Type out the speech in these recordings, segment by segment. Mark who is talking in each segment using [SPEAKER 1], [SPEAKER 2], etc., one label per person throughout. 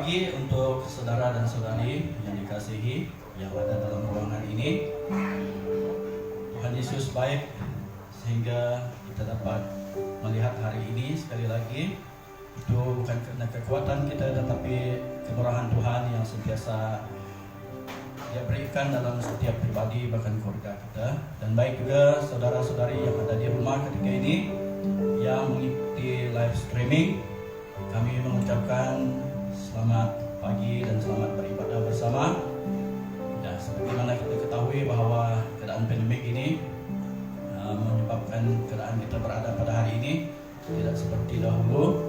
[SPEAKER 1] pagi untuk saudara dan saudari yang dikasihi yang ada dalam ruangan ini. Tuhan Yesus baik sehingga kita dapat melihat hari ini sekali lagi. Itu bukan karena kekuatan kita, tetapi kemurahan Tuhan yang sentiasa Dia berikan dalam setiap pribadi bahkan keluarga kita. Dan baik juga saudara-saudari yang ada di rumah ketika ini yang mengikuti live streaming. Kami mengucapkan selamat pagi dan selamat beribadah bersama. Dan sebagaimana kita ketahui bahwa keadaan pandemik ini menyebabkan keadaan kita berada pada hari ini tidak seperti dahulu,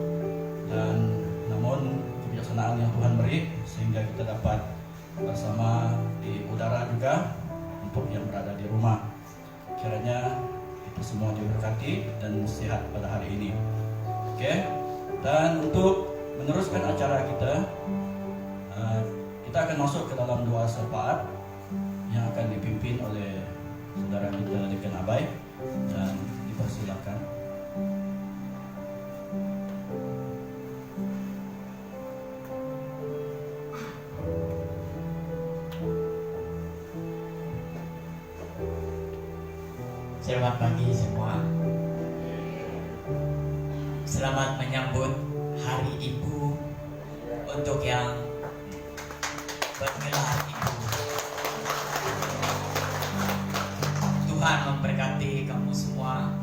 [SPEAKER 1] dan namun kebijaksanaan yang Tuhan beri sehingga kita dapat bersama di udara juga untuk yang berada di rumah. Kiranya kita semua diberkati dan sehat pada hari ini. Oke. Dan untuk meneruskan acara kita, kita akan masuk ke dalam doa syafaat yang akan dipimpin oleh saudara kita Dekan Abai, dan dipersilakan.
[SPEAKER 2] Selamat pagi semua. Selamat menyambut Hari Ibu untuk yang bergelar ibu. Tuhan memberkati kamu semua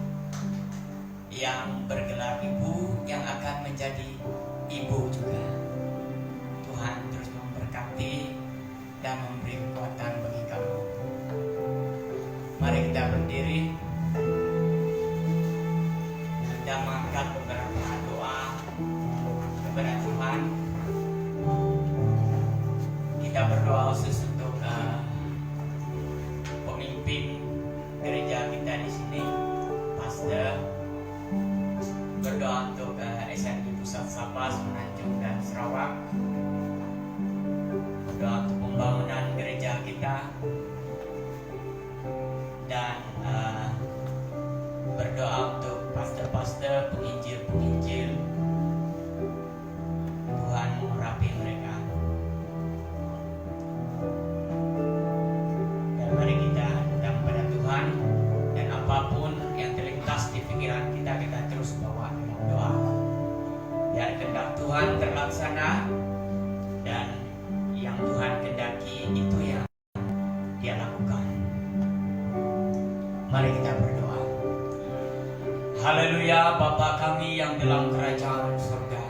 [SPEAKER 2] yang bergelar ibu, yang akan menjadi ibu juga. Tuhan terus memberkati dan memberi kekuatan bagi kamu. Mari kita berdiri. Kita mengangkat beberapa doa kepada Tuhan. Kita berdoa khusus untuk pemimpin gereja kita di sini, pastor. Berdoa untuk SRI Pusat Sapa, Semenanjung dan Sarawak. Berdoa untuk pembangunan gereja kita. Dan berdoa untuk pastor-pastor, penginjil-penginjil. Tuhan mengurapi mereka. Dan mari kita datang pada Tuhan, dan apapun yang terlintas di pikiran kita, kita terus bawa dalam doa. Biar kehendak Tuhan terlaksana, dan yang Tuhan kehendaki itu yang Dia lakukan. Mari kita berdoa. Haleluya. Bapa kami yang dalam kerajaan surga,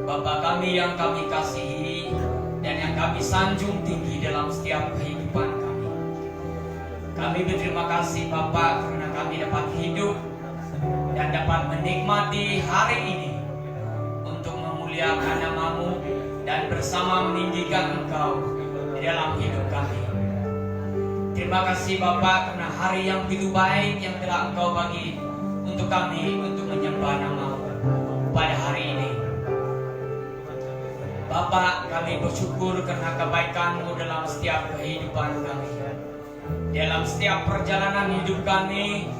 [SPEAKER 2] Bapa kami yang kami kasihi dan yang kami sanjung tinggi dalam setiap kehidupan kami. Kami berterima kasih Bapa karena kami dapat hidup dan dapat menikmati hari ini untuk memuliakan nama-Mu dan bersama meninggikan Engkau di dalam hidup kami. Terima kasih Bapa karena hari yang begitu baik yang telah Engkau bagi untuk kami untuk menyembah nama-Mu pada hari ini. Bapa, kami bersyukur karena kebaikan-Mu dalam setiap kehidupan kami. Dalam setiap perjalanan hidup kami,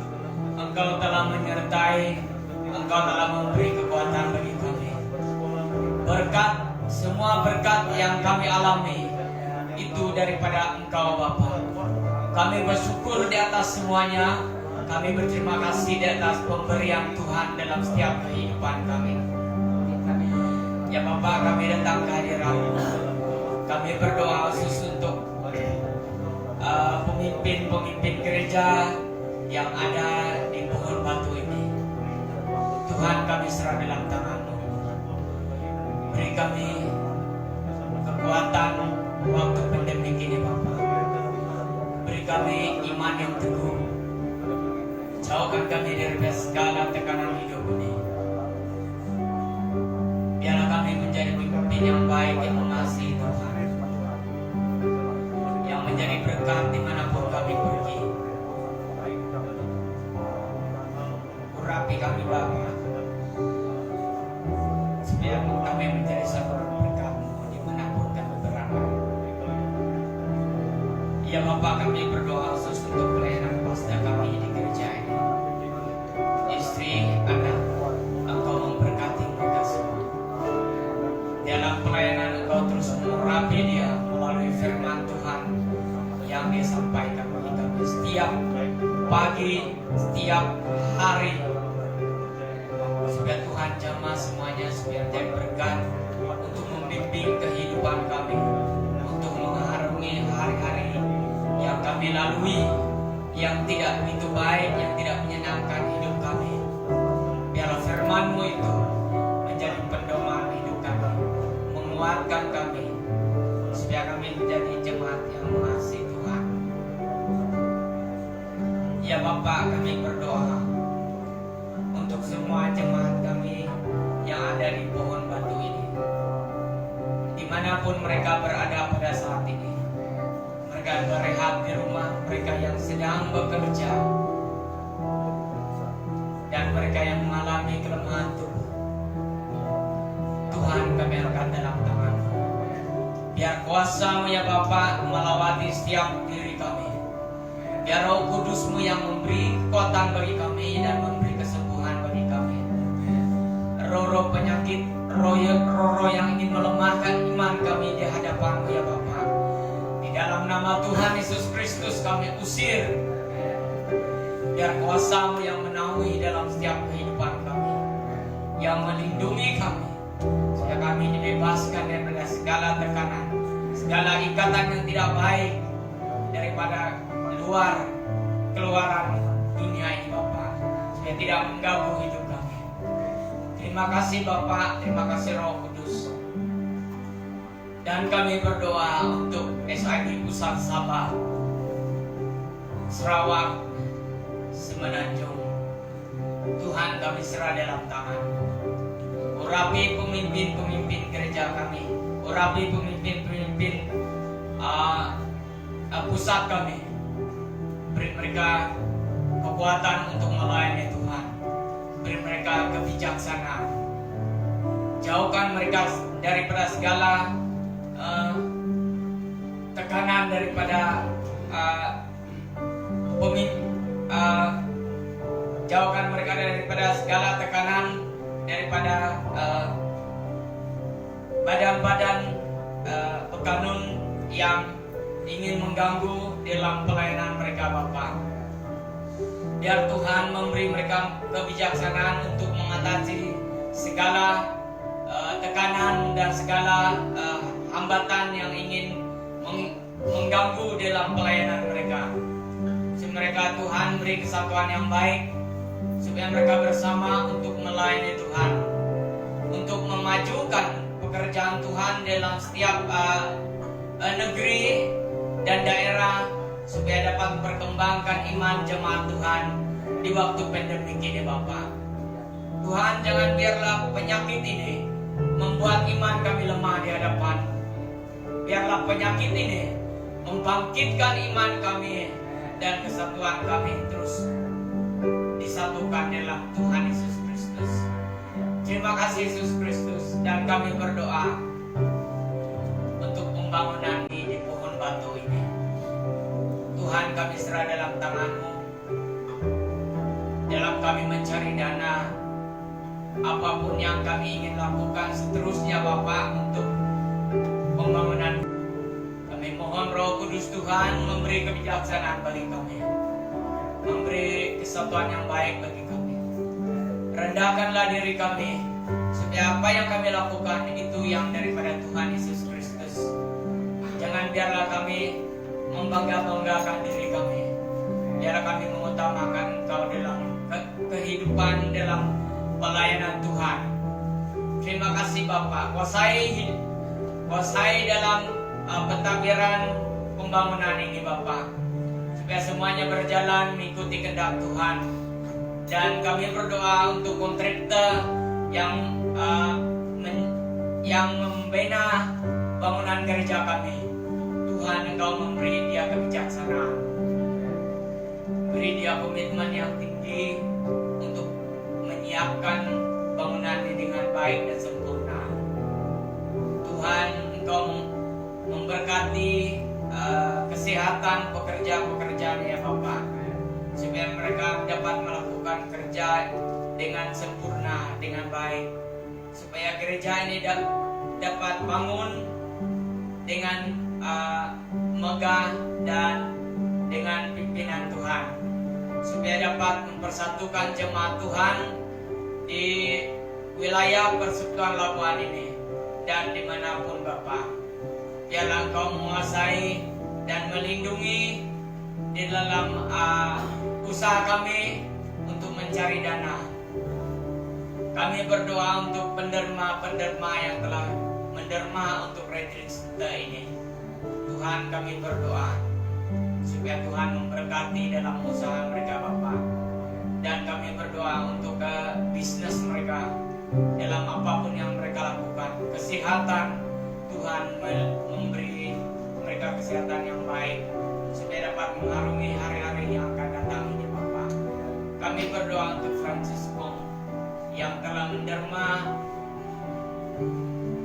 [SPEAKER 2] Engkau telah menyertai, Engkau telah memberi kekuatan bagi kami. Berkat, semua berkat yang kami alami itu daripada Engkau Bapa. Kami bersyukur di atas semuanya. Kami berterima kasih di atas pemberian Tuhan dalam setiap kehidupan kami. Ya Bapa, kami datang ke hadirat-Mu. Kami berdoa khusus untuk pemimpin-pemimpin gereja yang ada di Pohon Batu ini. Tuhan, kami serah dalam tangan-Mu. Beri kami kekuatan waktu pandemi ini Bapa. Beri kami iman yang teguh. Jauhkan kami dari segala tekanan hidup ini. Biarlah kami menjadi pemimpin yang baik, yang mengasihi Tuhan, yang menjadi berkat dimanapun kami pergi. Urapi kami Bapa, supaya kami menjadi saluran berkat-Mu dimanapun kami berada. Ya Bapa, kami berdoa khusus untuk pelayanan pastor kami di gereja ini. Istri, anak, Engkau memberkati mereka semua dalam pelayanan pagi, setiap hari. Supaya Tuhan jamah semuanya, supaya jadi berkat untuk membimbing kehidupan kami, untuk mengarungi hari-hari yang kami lalui, yang tidak begitu baik, yang tidak menyenangkan hidup kami. Biarlah firman-Mu itu menjadi pedoman hidup kami, menguatkan kami, supaya kami menjadi jemaat yang mengasihi Tuhan. Ya Bapa, kami berdoa untuk semua jemaat kami yang ada di pohon batu ini, dimanapun mereka berada pada saat ini. Mereka berehat di rumah, mereka yang sedang bekerja, dan mereka yang mengalami kelemahan tubuh. Tuhan, kami angkat dalam tangan-Mu. Biar kuasa-Mu ya Bapa melawati setiap diri kami. Biar Roh Kudus-Mu yang memberi kekuatan bagi kami dan memberi kesembuhan bagi kami. Roh-roh penyakit, roh-roh yang ingin melemahkan iman kami di hadapan-Mu ya Bapa, di dalam nama Tuhan Yesus Kristus kami usir. Biar kuasa-Mu yang menaungi dalam setiap kehidupan kami, yang melindungi kami, supaya kami dibebaskan daripada segala tekanan, segala ikatan yang tidak baik daripada luar keluaran dunia ini Bapa, supaya tidak mengganggu hidup kami. Terima kasih Bapa, terima kasih Roh Kudus. Dan kami berdoa untuk SID Pusat Sabah, Sarawak, Semenanjung. Tuhan, kami serah dalam tangan. Urapi pemimpin-pemimpin gereja kami, urapi pemimpin-pemimpin pusat kami. Beri mereka kekuatan untuk melayani Tuhan. Beri mereka kebijaksanaan. Jauhkan mereka daripada segala tekanan daripada jauhkan mereka daripada segala tekanan daripada badan-badan pekanun yang ingin mengganggu dalam pelayanan mereka Bapa. Biar Tuhan memberi mereka kebijaksanaan untuk mengatasi segala tekanan dan segala hambatan yang ingin mengganggu dalam pelayanan mereka. Supaya mereka Tuhan beri kesatuan yang baik, supaya mereka bersama untuk melayani Tuhan, untuk memajukan pekerjaan Tuhan dalam setiap negeri dan daerah, supaya dapat memperkembangkan iman jemaat Tuhan di waktu pandemi ini Bapa. Tuhan, jangan biarlah penyakit ini membuat iman kami lemah di hadapan. Biarlah penyakit ini membangkitkan iman kami dan kesatuan kami terus disatukan dalam Tuhan Yesus Kristus. Terima kasih Yesus Kristus, dan kami berdoa untuk pembangunan di pohon batu ini. Tuhan, kami serah dalam tangan-Mu. Dalam kami mencari dana, apapun yang kami ingin lakukan seterusnya Bapa untuk pembangunan, kami mohon Roh Kudus Tuhan memberi kebijaksanaan bagi kami, memberi kesatuan yang baik bagi kami. Rendahkanlah diri kami, supaya apa yang kami lakukan itu yang daripada Tuhan Yesus Kristus. Jangan biarlah kami membangga-banggakan diri kami. Biarlah kami mengutamakan Engkau dalam kehidupan, dalam pelayanan Tuhan. Terima kasih Bapa. Kuasai dalam pentadbiran pembangunan ini Bapa, supaya semuanya berjalan mengikuti kehendak Tuhan. Dan kami berdoa untuk kontraktor yang membina bangunan gereja kami. Tuhan, Engkau memberi dia kebijaksanaan, beri dia komitmen yang tinggi untuk menyiapkan bangunan ini dengan baik dan sempurna. Tuhan, Engkau memberkati kesehatan pekerja-pekerjaan ya Bapak, supaya mereka dapat melakukan kerja dengan sempurna, dengan baik, supaya gereja ini dapat bangun dengan megah dan dengan pimpinan Tuhan. supaya dapat mempersatukan jemaat Tuhan di wilayah Persekutuan Labuan ini dan dimanapun Bapak. Biarlah Engkau menguasai dan melindungi di dalam usaha kami untuk mencari dana. Kami berdoa untuk penderma-penderma yang telah menderma untuk retreat center ini. Tuhan, kami berdoa supaya Tuhan memberkati dalam usaha mereka Bapak. Dan kami berdoa untuk bisnis mereka dalam apapun yang mereka lakukan. Kesehatan, Tuhan memberi mereka kesehatan yang baik supaya dapat mengarungi hari-hari yang akan datang ini Bapak. Kami berdoa untuk Francisco yang telah menderma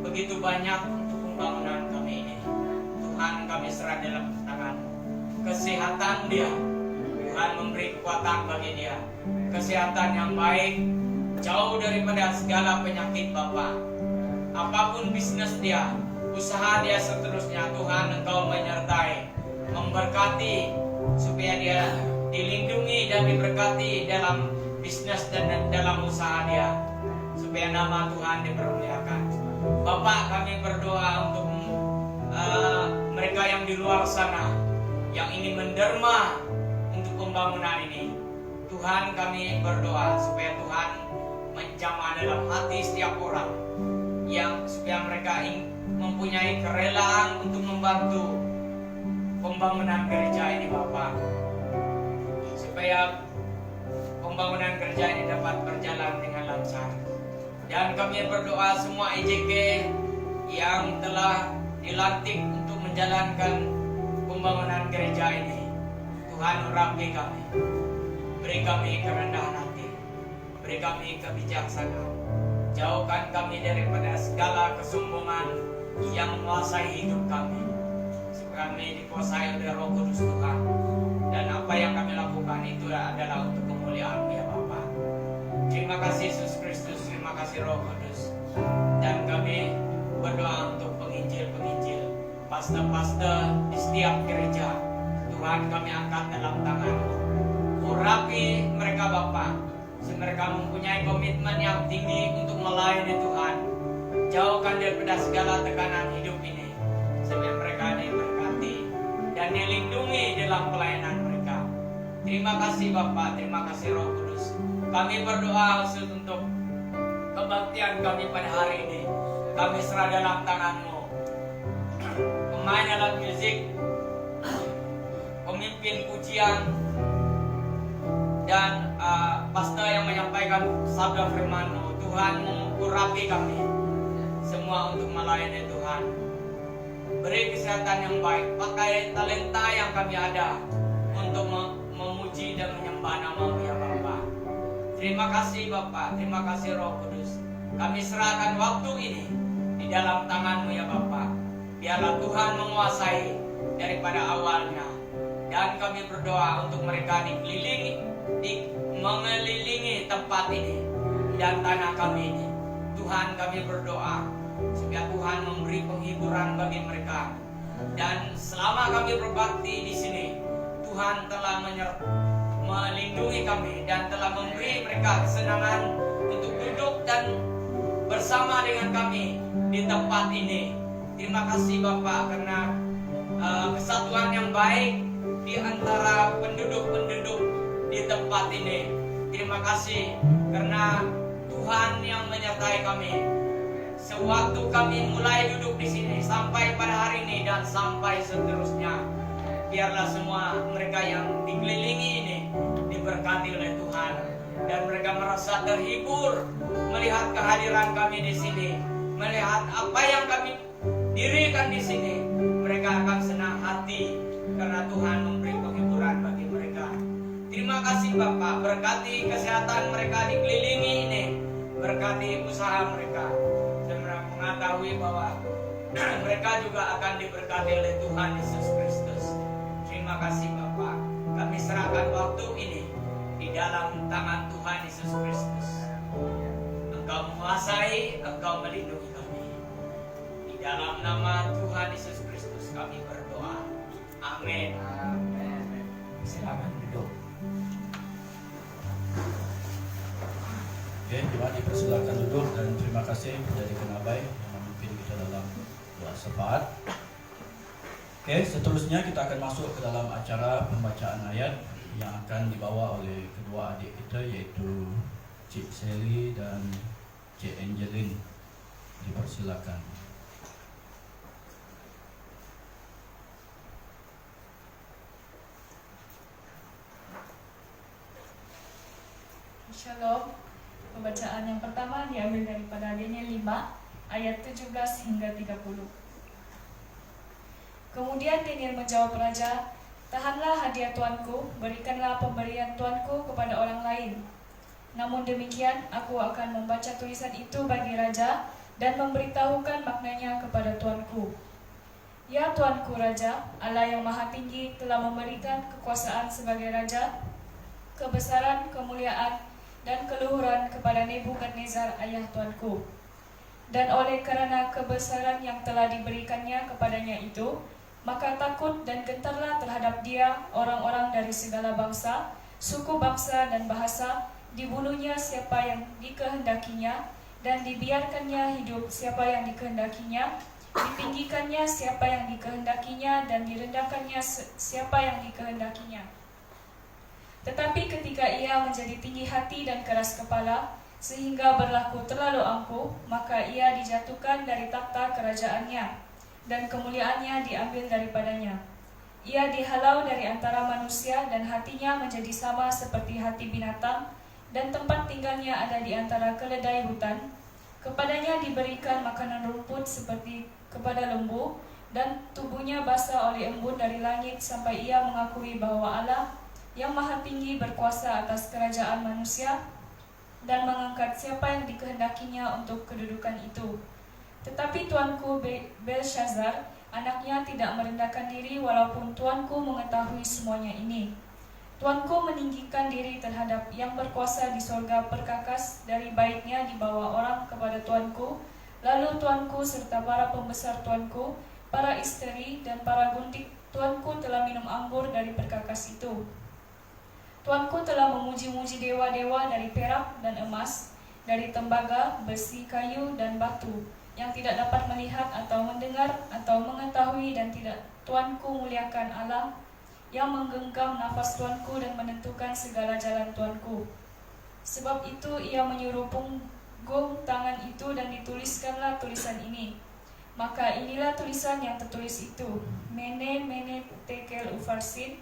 [SPEAKER 2] begitu banyak untuk pembangunan kami ini. Tuhan, kami serah dalam tangan. Kesehatan dia, Tuhan memberi kekuatan bagi dia. Kesehatan yang baik, jauh daripada segala penyakit Bapak. Apapun bisnis dia, usaha dia seterusnya, Tuhan Engkau menyertai, memberkati supaya dia dilindungi dan diberkati dalam bisnis dan dalam usaha dia, supaya nama Tuhan dipermuliakan. Bapak, kami berdoa untuk mereka yang di luar sana yang ini menderma untuk pembangunan ini. Tuhan, kami berdoa supaya Tuhan menjamah dalam hati setiap orang yang supaya mereka mempunyai kerelaan untuk membantu pembangunan gereja ini Bapak, supaya pembangunan gereja ini dapat berjalan dengan lancar. Dan kami berdoa semua EJK yang telah dilantik untuk menjalankan pembangunan gereja ini, Tuhan urapi kami, beri kami kerendahan hati, beri kami kebijaksanaan, jauhkan kami daripada segala kesombongan yang menguasai hidup kami, supaya kami dikuasai oleh Roh Kudus Tuhan. Dan apa yang kami lakukan itu adalah untuk kemuliaan ya Bapa. Terima kasih Yesus Kristus, terima kasih Roh Kudus. Dan kami berdoa untuk penginjil-penginjil, pastor-pastor di setiap gereja. Tuhan, kami angkat dalam tangan-Mu. Urapi mereka Bapa, sehingga mereka mempunyai komitmen yang tinggi untuk melayani Tuhan. Jauhkan daripada segala tekanan hidup ini, supaya mereka diberkati dan dilindungi dalam pelayanan mereka. Terima kasih Bapa, terima kasih Roh Kudus. Kami berdoa khusus untuk kebaktian kami pada hari ini. Kami serah dalam tangan-Mu. Pemain alat musik, pemimpin pujian, dan pastor yang menyampaikan sabda firman-Mu. Tuhan, urapi kami semua untuk melayani Tuhan. Beri kesehatan yang baik, pakai talenta yang kami ada untuk memuji dan menyembah nama-Mu ya Bapa. Terima kasih Bapa, terima kasih Roh Kudus. Kami serahkan waktu ini di dalam tangan-Mu ya Bapa. Biarlah Tuhan menguasai daripada awalnya. Dan kami berdoa untuk mereka mengelilingi tempat ini dan tanah kami ini. Tuhan, kami berdoa supaya Tuhan memberi penghiburan bagi mereka. Dan selama kami berbakti di sini, Tuhan telah melindungi kami dan telah memberi mereka kesenangan untuk duduk dan bersama dengan kami di tempat ini. Terima kasih Bapak karena kesatuan yang baik di antara penduduk-penduduk di tempat ini. Terima kasih karena Tuhan yang menyertai kami. Sewaktu kami mulai duduk di sini sampai pada hari ini dan sampai seterusnya, biarlah semua mereka yang dikelilingi ini diberkati oleh Tuhan dan mereka merasa terhibur melihat kehadiran kami di sini, melihat apa yang kami dirikan di sini. Mereka akan senang hati karena Tuhan memberi penghiburan bagi mereka. Terima kasih Bapak, berkati kesehatan mereka dikelilingi ini, berkati usaha mereka. Dan mereka mengetahui bahwa mereka juga akan diberkati oleh Tuhan Yesus Kristus. Terima kasih Bapak, kami serahkan waktu ini di dalam tangan Tuhan Yesus Kristus. Engkau menguasai, Engkau melindungi kami. Di dalam nama Tuhan Yesus Kristus kami berdoa. Amin. Silakan duduk.
[SPEAKER 1] Oke, jemaat dipersilakan duduk dan terima kasih dari Kenabai yang memimpin kita dalam doa syafaat. Oke, seterusnya kita akan masuk ke dalam acara pembacaan ayat yang akan dibawa oleh kedua adik kita, yaitu Cik Sally dan Cik Angeline. Dipersilakan.
[SPEAKER 3] Shalom. Pembacaan yang pertama diambil daripada Daniel 5 ayat 17 hingga 30. Kemudian Daniel menjawab raja, "Tahanlah hadiah tuanku, berikanlah pemberian tuanku kepada orang lain. Namun demikian, aku akan membaca tulisan itu bagi raja dan memberitahukan maknanya kepada tuanku. Ya tuanku raja, Allah yang maha tinggi telah memberikan kekuasaan sebagai raja, kebesaran, kemuliaan, dan keluhuran kepada Nebukadnezar ayah tuanku. Dan oleh karena kebesaran yang telah diberikannya kepadanya itu, maka takut dan gentarlah terhadap dia orang-orang dari segala bangsa, suku bangsa dan bahasa, dibunuhnya siapa yang dikehendakinya, dan dibiarkannya hidup siapa yang dikehendakinya, ditinggikannya siapa yang dikehendakinya, dan direndahkannya siapa yang dikehendakinya. Tetapi ketika ia menjadi tinggi hati dan keras kepala, sehingga berlaku terlalu angkuh, maka ia dijatuhkan dari takhta kerajaannya, dan kemuliaannya diambil daripadanya. Ia dihalau dari antara manusia, dan hatinya menjadi sama seperti hati binatang, dan tempat tinggalnya ada di antara keledai hutan. Kepadanya diberikan makanan rumput seperti kepada lembu, dan tubuhnya basah oleh embun dari langit, sampai ia mengakui bahwa Allah yang maha tinggi berkuasa atas kerajaan manusia dan mengangkat siapa yang dikehendakinya untuk kedudukan itu. Tetapi tuanku Belshazzar, anaknya tidak merendahkan diri walaupun tuanku mengetahui semuanya ini. Tuanku meninggikan diri terhadap yang berkuasa di sorga perkakas dari baitnya dibawa orang kepada tuanku. Lalu tuanku serta para pembesar tuanku, para istri dan para gundik tuanku telah minum anggur dari perkakas itu. Tuanku telah memuji-muji dewa-dewa dari perak dan emas, dari tembaga, besi, kayu, dan batu, yang tidak dapat melihat atau mendengar atau mengetahui, dan tidak tuanku muliakan Allah, yang menggenggam nafas tuanku dan menentukan segala jalan tuanku. Sebab itu ia menyuruh punggung tangan itu dan dituliskanlah tulisan ini. Maka inilah tulisan yang tertulis itu, Mene, Mene, Tekel, Ufarsin.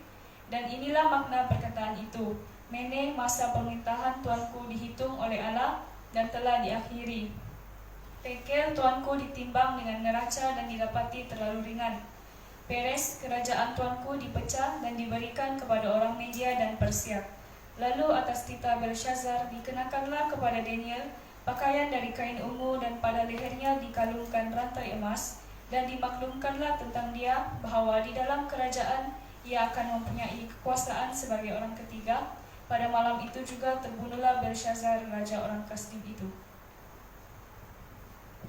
[SPEAKER 3] Dan inilah makna perkataan itu, Mene, masa pemerintahan tuanku dihitung oleh Allah dan telah diakhiri. Tekel, tuanku ditimbang dengan neraca dan didapati terlalu ringan. Peres, kerajaan tuanku dipecah dan diberikan kepada orang Media dan Persia. Lalu atas tita Belshazzar dikenakanlah kepada Daniel pakaian dari kain ungu, dan pada lehernya dikalungkan rantai emas, dan dimaklumkanlah tentang dia bahwa di dalam kerajaan ia akan mempunyai kekuasaan sebagai orang ketiga. Pada malam itu juga terbunuhlah Belshazzar, raja orang Kasdim itu.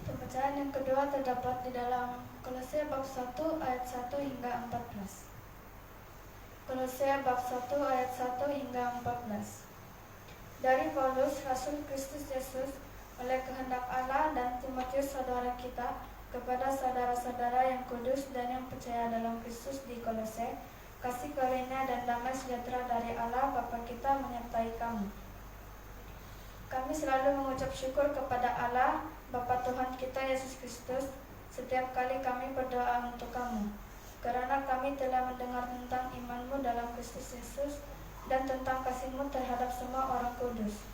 [SPEAKER 4] Pembacaan yang kedua terdapat di dalam Kolose bab 1 ayat 1 hingga 14. Kolose bab 1 ayat 1 hingga 14. Dari Paulus, Rasul Kristus Yesus, oleh kehendak Allah, dan Timotius saudara kita, kepada saudara-saudara yang kudus dan yang percaya dalam Kristus di Kolose, kasih karunia dan damai sejahtera dari Allah Bapa kita menyertai kamu. Kami selalu mengucap syukur kepada Allah, Bapa Tuhan kita Yesus Kristus, setiap kali kami berdoa untuk kamu, karena kami telah mendengar tentang imanmu dalam Kristus Yesus dan tentang kasihmu terhadap semua orang kudus.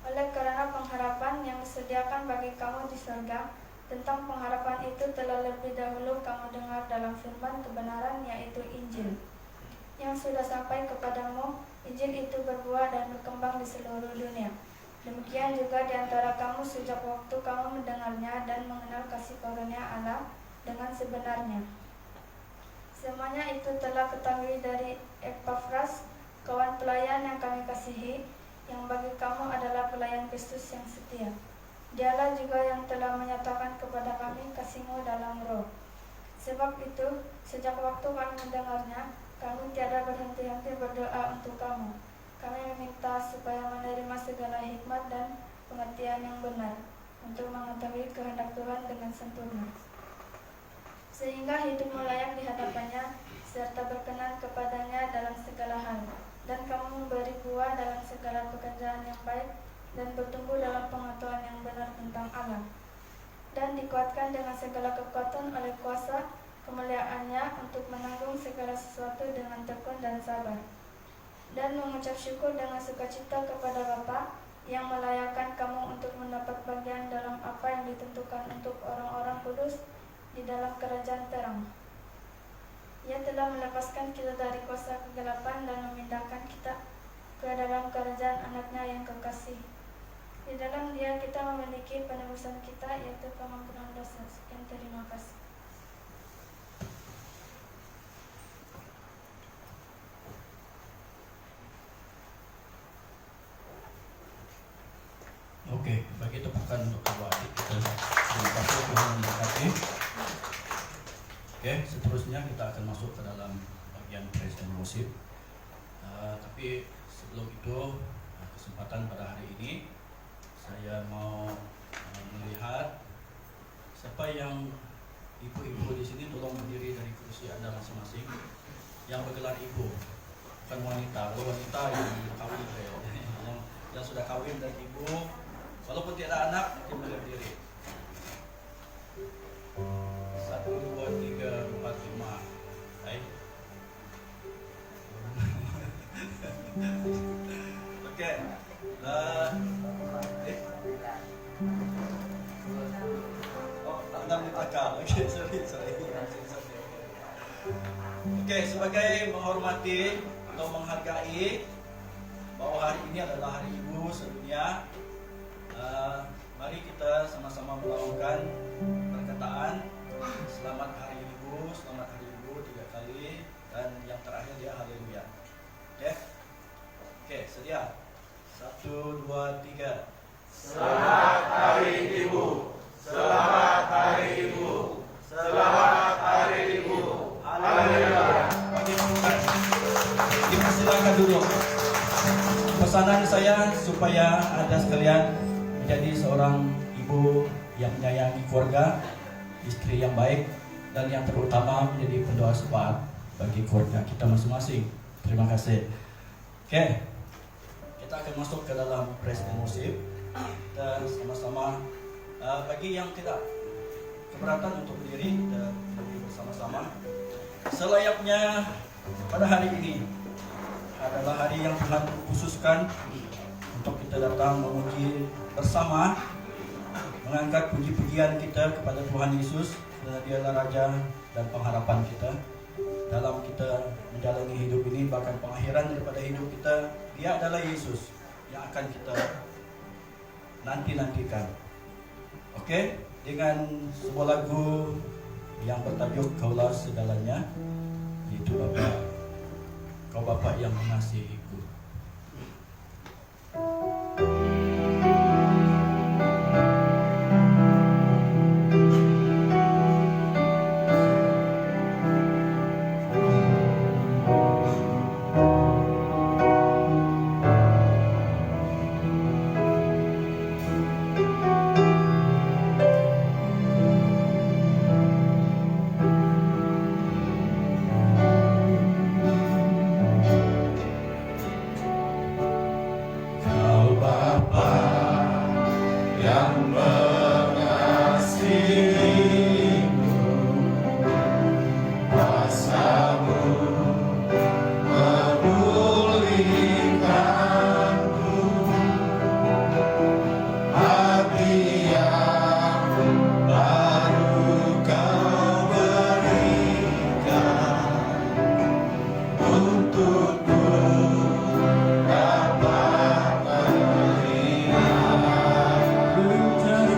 [SPEAKER 4] Oleh karena pengharapan yang disediakan bagi kamu di surga, tentang pengharapan itu telah lebih dahulu kamu dengar dalam firman kebenaran, yaitu Injil, yang sudah sampai kepadamu. Injil itu berbuah dan berkembang di seluruh dunia. Demikian juga di antara kamu sejak waktu kamu mendengarnya dan mengenal kasih karunia Allah dengan sebenarnya. Semuanya itu telah ketahui dari Epafras, kawan pelayan yang kami kasihi, yang bagi kamu adalah pelayan Kristus yang setia. Dialah juga yang telah menyatakan kepada kami kasih-Mu dalam roh. Sebab itu, sejak waktu kami mendengarnya, kami tiada berhenti-henti berdoa untuk kamu. Kami meminta supaya menerima segala hikmat dan pengertian yang benar, untuk mengetahui kehendak Tuhan dengan sempurna, sehingga hidupmu layak di hadapannya, serta berkenan kepadanya dalam segala hal, dan kamu memberi buah dalam segala pekerjaan yang baik, dan bertumbuh dalam pengetahuan yang benar tentang Allah, dan dikuatkan dengan segala kekuatan oleh kuasa kemuliaannya untuk menanggung segala sesuatu dengan tekun dan sabar, dan mengucap syukur dengan sukacita kepada Bapa yang melayakkan kamu untuk mendapat bagian dalam apa yang ditentukan untuk orang-orang kudus di dalam kerajaan terang. Ia telah melepaskan kita dari kuasa kegelapan dan memindahkan kita ke dalam kerajaan anaknya yang kekasih. Di dalam Dia kita memiliki penebusan kita, yaitu pengampunan dosa. Sekian, terima kasih.
[SPEAKER 1] Oke, bagi tepukan untuk kedua adik kita. Terima kasih Tuhan memberkati. Oke, seterusnya kita akan masuk ke dalam bagian praise and worship. Tapi sebelum itu, kesempatan pada hari ini saya mau melihat siapa yang ibu-ibu di sini, tolong berdiri dari kursi Anda masing-masing yang bergelar ibu, bukan wanita. Kalau wanita yang kawin, yang sudah kawin dan ibu, walaupun tidak anak, nanti berdiri. 1, 2, 3, 4, 5. Baik. Oke. Oh, tangan di belakang. Oke, sorry. Oke, sebagai menghormati atau menghargai bahwa hari ini adalah hari ibu sedunia, mari kita sama-sama melakukan perkataan selamat hari ibu 3 kali, dan yang terakhir dia haleluya. Oke, sedia? 1, 2, 3.
[SPEAKER 5] Selamat Hari Ibu. Selamat Hari Ibu. Selamat Hari Ibu. Haleluya.
[SPEAKER 1] Silakan duduk. Pesanan saya supaya Anda sekalian menjadi seorang ibu yang menyayangi keluarga, istri yang baik, dan yang terutama menjadi pendoa syafaat bagi keluarga kita masing-masing. Terima kasih. Oke, kita akan masuk ke dalam praise and worship. Kita sama-sama, bagi yang tidak keberatan untuk berdiri, kita berdiri bersama-sama. Selayaknya pada hari ini adalah hari yang Tuhan khususkan untuk kita datang memuji bersama, mengangkat puji-pujian kita kepada Tuhan Yesus, karena Dialah Raja dan pengharapan kita dalam kita menjalani hidup ini, bahkan pengakhiran daripada hidup kita. Dia adalah Yesus yang akan kita nanti-nantikan. Oke, dengan sebuah lagu yang bertajuk Kaulah Segalanya, yaitu Bapa, Kau Bapa yang mengasihiku.
[SPEAKER 5] Untuk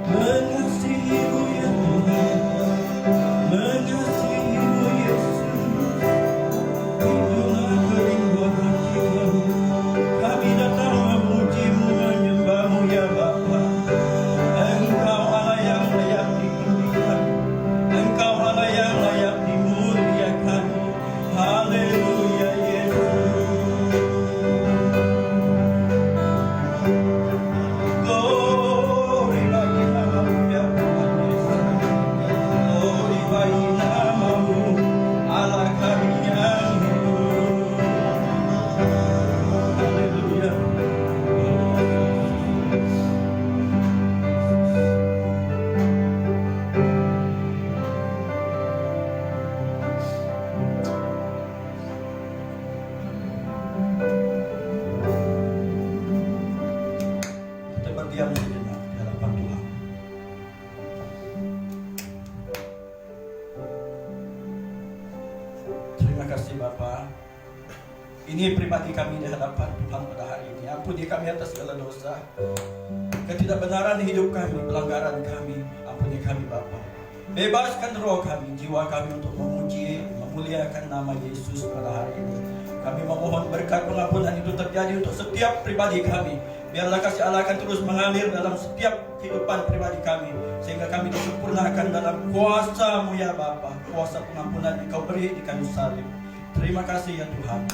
[SPEAKER 1] Mengasihimu ya Tuhan, mengasihimu Yesus. Itulah kerinduan hati kami. Kami datang memujimu, menyembahmu ya Bapa. Engkau Allah yang layak dipujikan, Engkau Allah yang layak dimuliakan. Haleluya Yesus. Glory bagi namamu ya Tuhan Yesus. Glory bagi namamu, Allah kami yang hidup. Haleluya. Kita berdiam sejenak di hadapan Tuhan. Terima kasih Bapa. Ini pribadi kami di hadapan Tuhan pada hari ini. Ampuni kami atas segala dosa, ketidakbenaran hidup kami, pelanggaran kami. Ampuni kami Bapa. Bebaskan roh kami, jiwa kami untuk memuji, memuliakan nama Yesus pada hari ini. Kami memohon berkat pengampunan itu terjadi untuk setiap pribadi kami. Biarlah kasih Allah akan terus mengalir dalam setiap kehidupan pribadi kami, sehingga kami disempurnakan dalam kuasa-Mu ya Bapa. Kuasa pengampunan Engkau beri di kayu salib. Terima kasih ya Tuhan.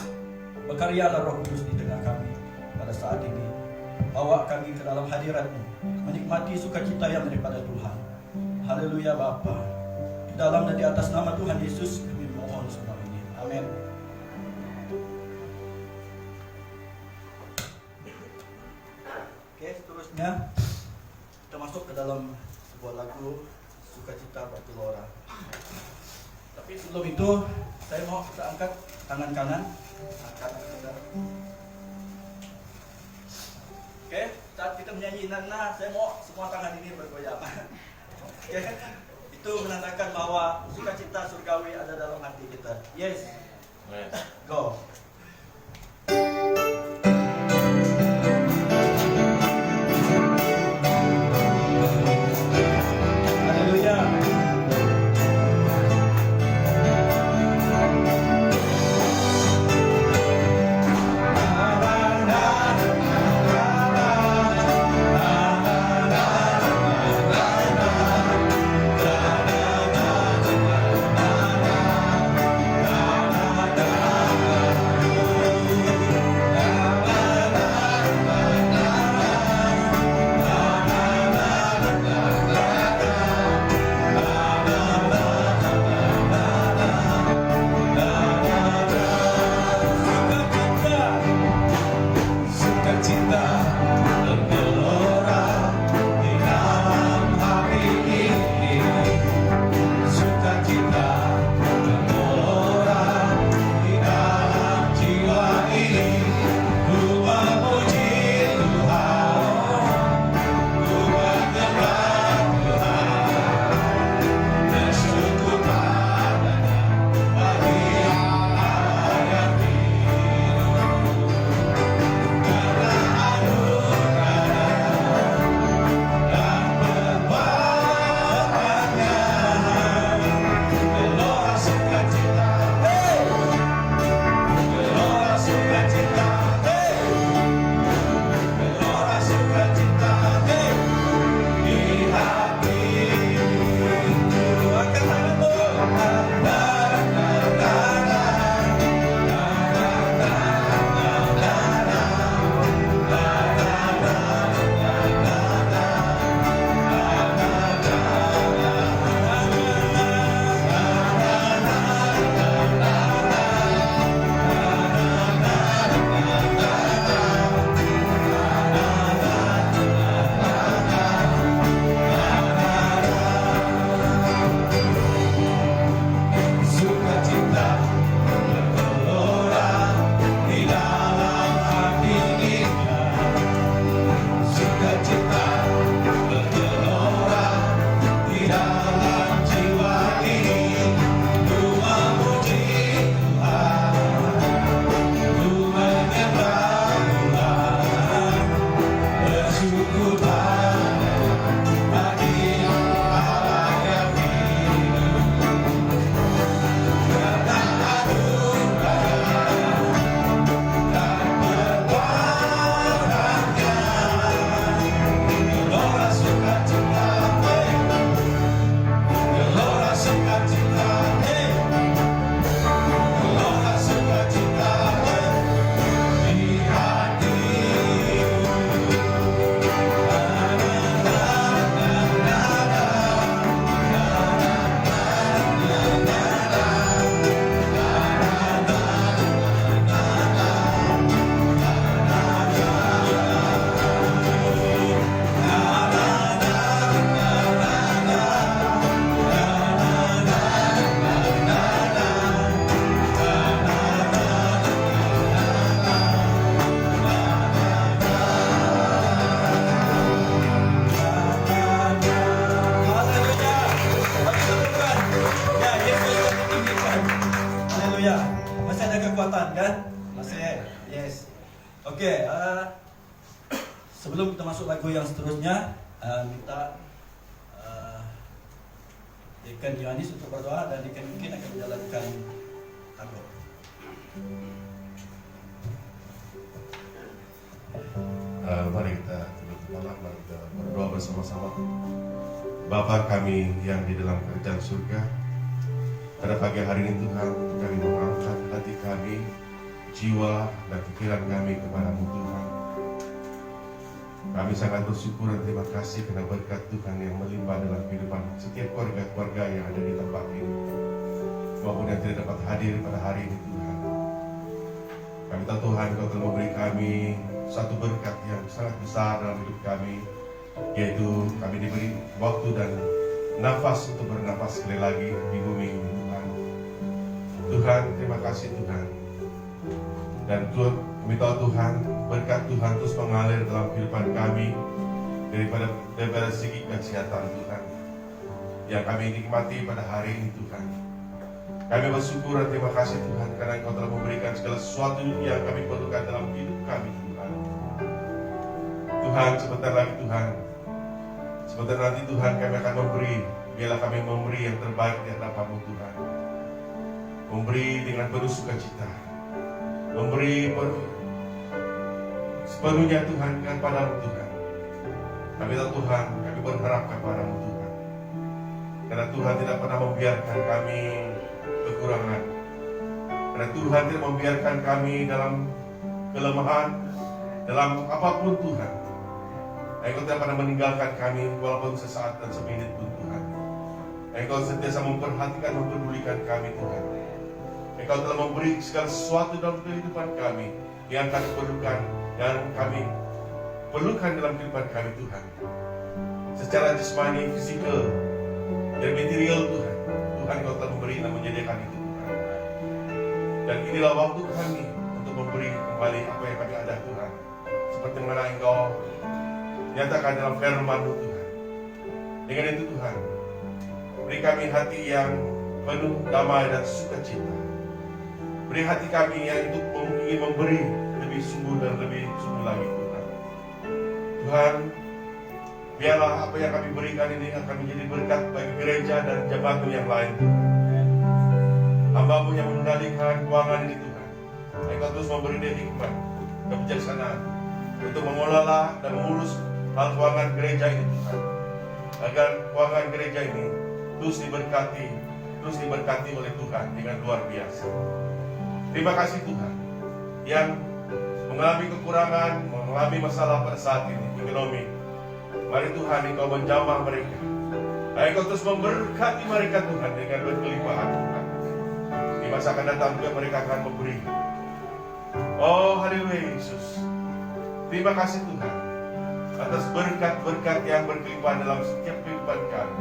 [SPEAKER 1] Berkaryalah Roh Kudus di tengah kami pada saat ini. Bawa kami ke dalam hadirat-Mu, menikmati sukacita yang daripada Tuhan. Haleluya Bapa. Di dalam dan di atas nama Tuhan Yesus kami mohon semua ini. Amin. Oke, seterusnya kita masuk ke dalam sebuah lagu Sukacita Batu Lora. Tapi sebelum itu saya mau kita angkat tangan kanan, angkat saudara. Oke, saat kita menyanyi Nana, saya mau semua tangan ini bergoyang. Oke, itu menandakan bahwa sukacita surgawi ada dalam hati kita. Yes, go. Haleluya. Oke, sebelum kita masuk lagu yang seterusnya, minta Dekan Yohanes untuk berdoa dan Dekan mungkin akan menjalankan lagu.
[SPEAKER 6] Mari kita tunduk kepala, mari kita berdoa bersama-sama. Bapa kami yang di dalam kerajaan surga, pada pagi hari ini Tuhan, kami mengangkat hati kami, jiwa dan pikiran kami kepadamu Tuhan. Kami sangat bersyukur dan terima kasih karena berkat Tuhan yang melimpah dalam kehidupan setiap keluarga-keluarga yang ada di tempat ini, maupun yang tidak dapat hadir pada hari ini Tuhan. Kami tahu Tuhan Kau telah memberi kami satu berkat yang sangat besar dalam hidup kami, yaitu kami diberi waktu dan nafas untuk bernafas sekali lagi di bumi ini Tuhan. Tuhan, terima kasih Tuhan. Dan Tuhan, kami tahu Tuhan, berkat Tuhan terus mengalir dalam kehidupan kami daripada segi kesehatan Tuhan yang kami nikmati pada hari ini Tuhan. Kami bersyukur dan terima kasih Tuhan karena Engkau telah memberikan segala sesuatu yang kami perlukan dalam hidup kami Tuhan. Tuhan, sebentar lagi Tuhan, sebentar nanti Tuhan kami akan memberi, biarlah kami memberi yang terbaik di hadapan-Mu Tuhan. Memberi dengan penuh sukacita, memberi sepenuhnya Tuhan kepadamu Tuhan. Kami tahu Tuhan, kami berharap kepadamu Tuhan, karena Tuhan tidak pernah membiarkan kami kekurangan, karena Tuhan tidak membiarkan kami dalam kelemahan, dalam apapun Tuhan. Engkau tidak pernah meninggalkan kami walaupun sesaat dan semenit pun Tuhan. Engkau sentiasa memperhatikan, mempedulikan kami Tuhan. Engkau telah memberi segala sesuatu dalam kehidupan kami yang kami perlukan, yang kami perlukan dalam kehidupan kami Tuhan. Secara jasmani, fisikal, dan material Tuhan, Tuhan Kau telah memberi dan menyediakan itu Tuhan. Dan inilah waktu kami untuk memberi kembali apa yang kami ada Tuhan. Seperti mana Engkau nyatakan dalam firman-Mu Tuhan. Dengan itu Tuhan, beri kami hati yang penuh damai dan sukacita. Beri hati kami yang untuk ingin memberi lebih sungguh dan lebih sungguh lagi Tuhan. Tuhan, biarlah apa yang kami berikan ini akan menjadi berkat bagi gereja dan jemaat-Mu yang lain Tuhan. Hamba-Mu yang mengendalikan keuangan ini Tuhan, Engkau terus memberi dia hikmat, kebijaksanaan untuk mengelola dan mengurus hal keuangan gereja ini Tuhan, agar keuangan gereja ini terus diberkati oleh Tuhan dengan luar biasa. Terima kasih Tuhan yang mengalami kekurangan, mengalami masalah pada saat ini, ekonomi. Mari Tuhan Engkau menjamah mereka. Engkau terus memberkati mereka Tuhan dengan berkelimpahan Tuhan. Di masa akan datang juga mereka akan memberi. Oh haleluya Yesus. Terima kasih Tuhan atas berkat-berkat yang berkelimpahan dalam setiap kehidupan kami.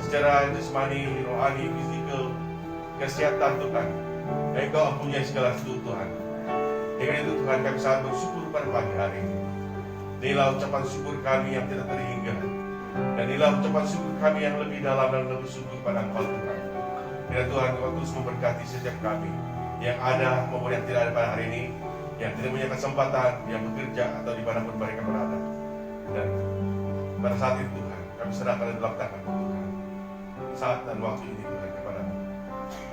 [SPEAKER 6] Secara jasmani, rohani, fisikal, kesehatan Tuhan, Engkau mempunyai segala sesuatu Tuhan. Dengan itu Tuhan kami sangat bersyukur pada pagi hari ini. Inilah ucapan syukur kami yang tidak terhingga, dan inilah ucapan syukur kami yang lebih dalam dan lebih sungguh pada Engkau Tuhan. Bila Tuhan Engkau terus memberkati setiap kami yang ada maupun yang tidak ada pada hari ini, yang tidak punya kesempatan, yang bekerja atau di mana pun mereka berada. Dan pada saat itu Tuhan, kami serahkan dalam tangan Tuhan saat dan waktu ini Tuhan kepadamu.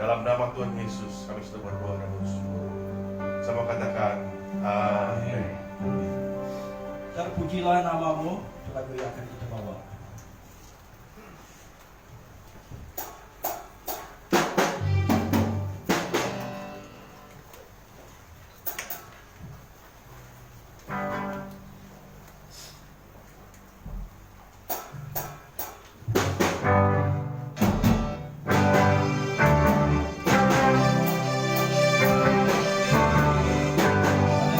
[SPEAKER 6] Dalam nama Tuhan Yesus kami sudah berdoa dan bersyukur. Sama katakan amin.
[SPEAKER 1] Terpujilah namamu, itu lagu yang akan kita bawa.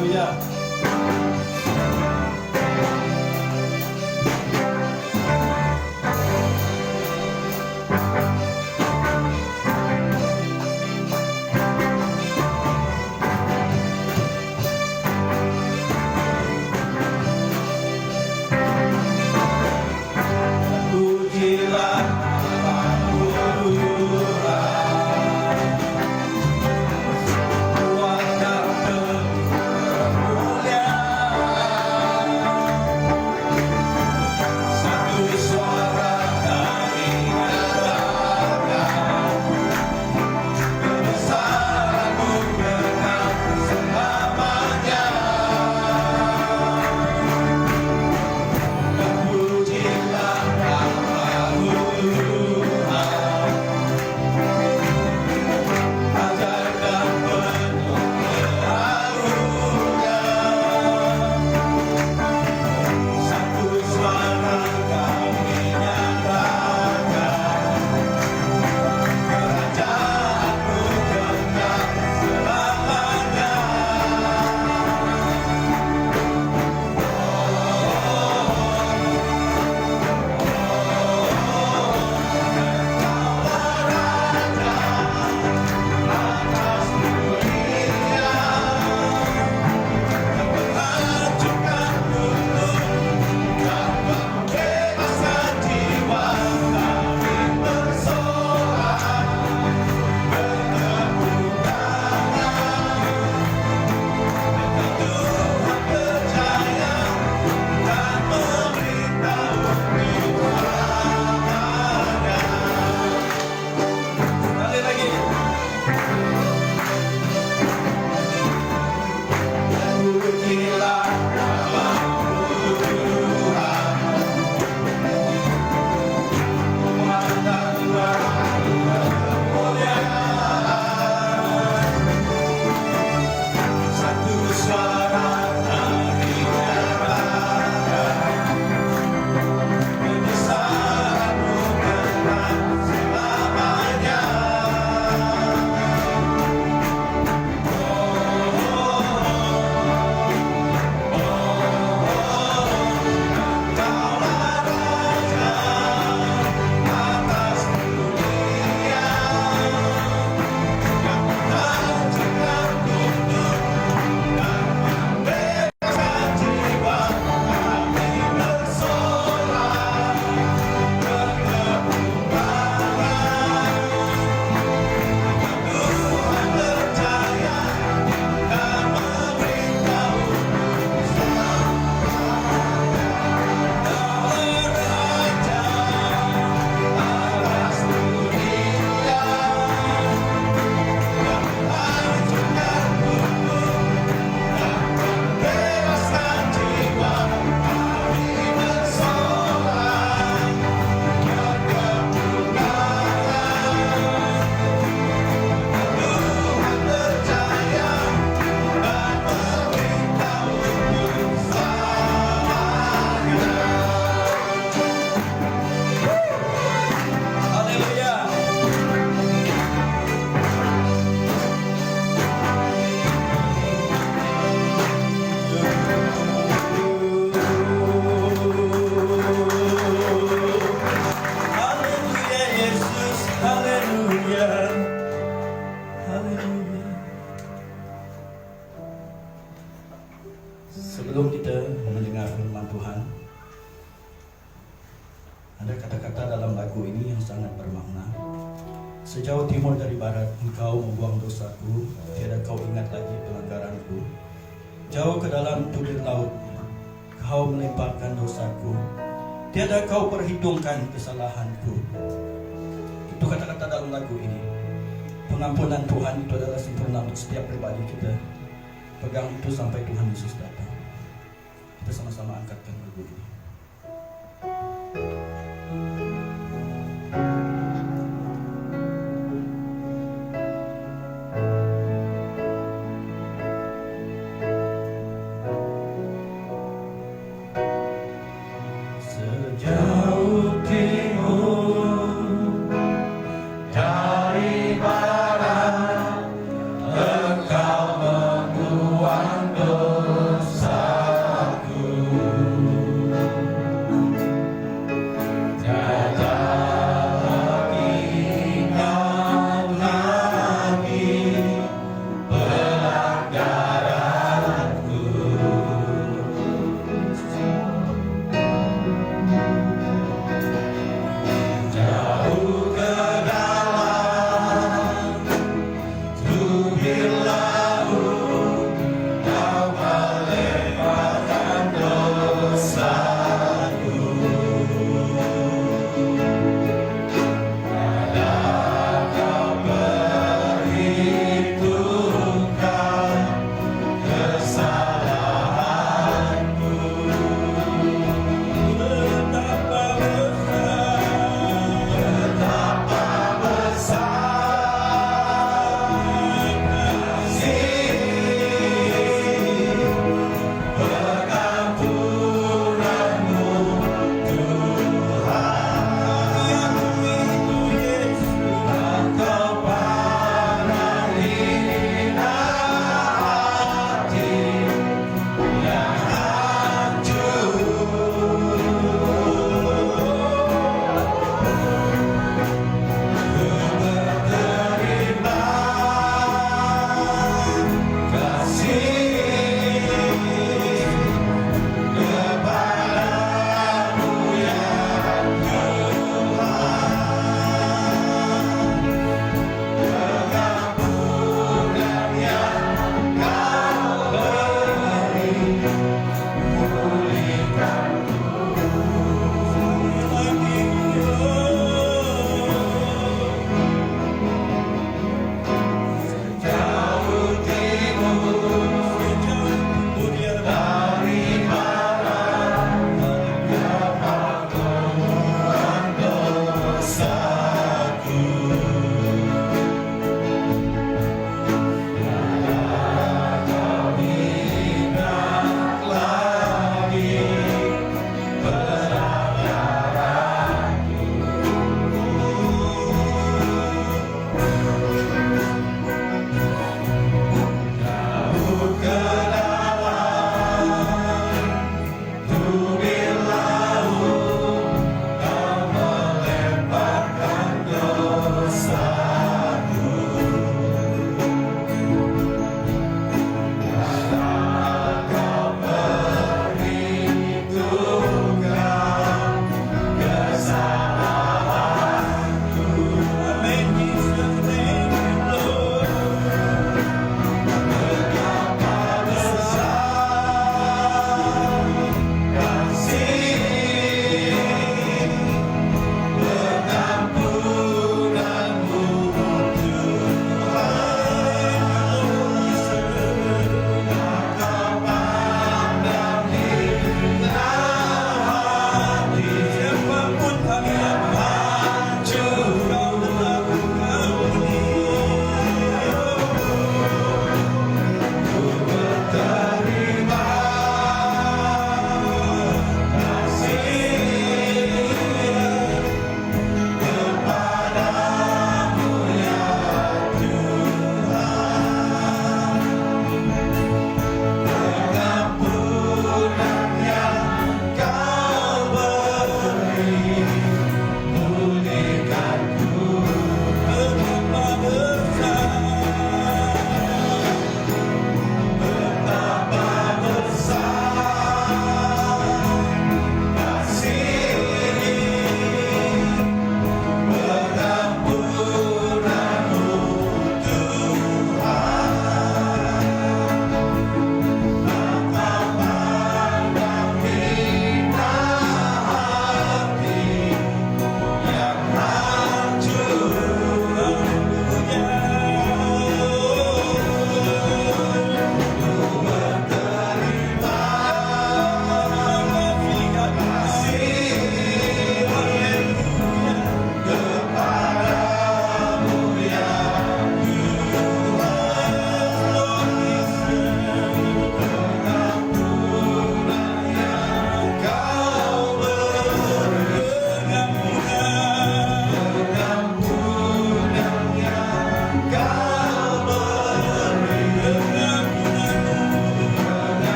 [SPEAKER 1] Haleluya. Ada kata-kata dalam lagu ini yang sangat bermakna. Sejauh timur dari barat, engkau membuang dosaku, tiada kau ingat lagi pelanggaranku. Jauh ke dalam tubir laut, kau melemparkan dosaku, tiada kau perhitungkan kesalahanku. Itu kata-kata dalam lagu ini. Pengampunan Tuhan itu adalah sempurna untuk setiap pribadi kita. Pegang itu sampai Tuhan Yesus datang. Kita sama-sama angkatkan lagu ini. Sejauh timur dari barat, engkau membuang dosaku.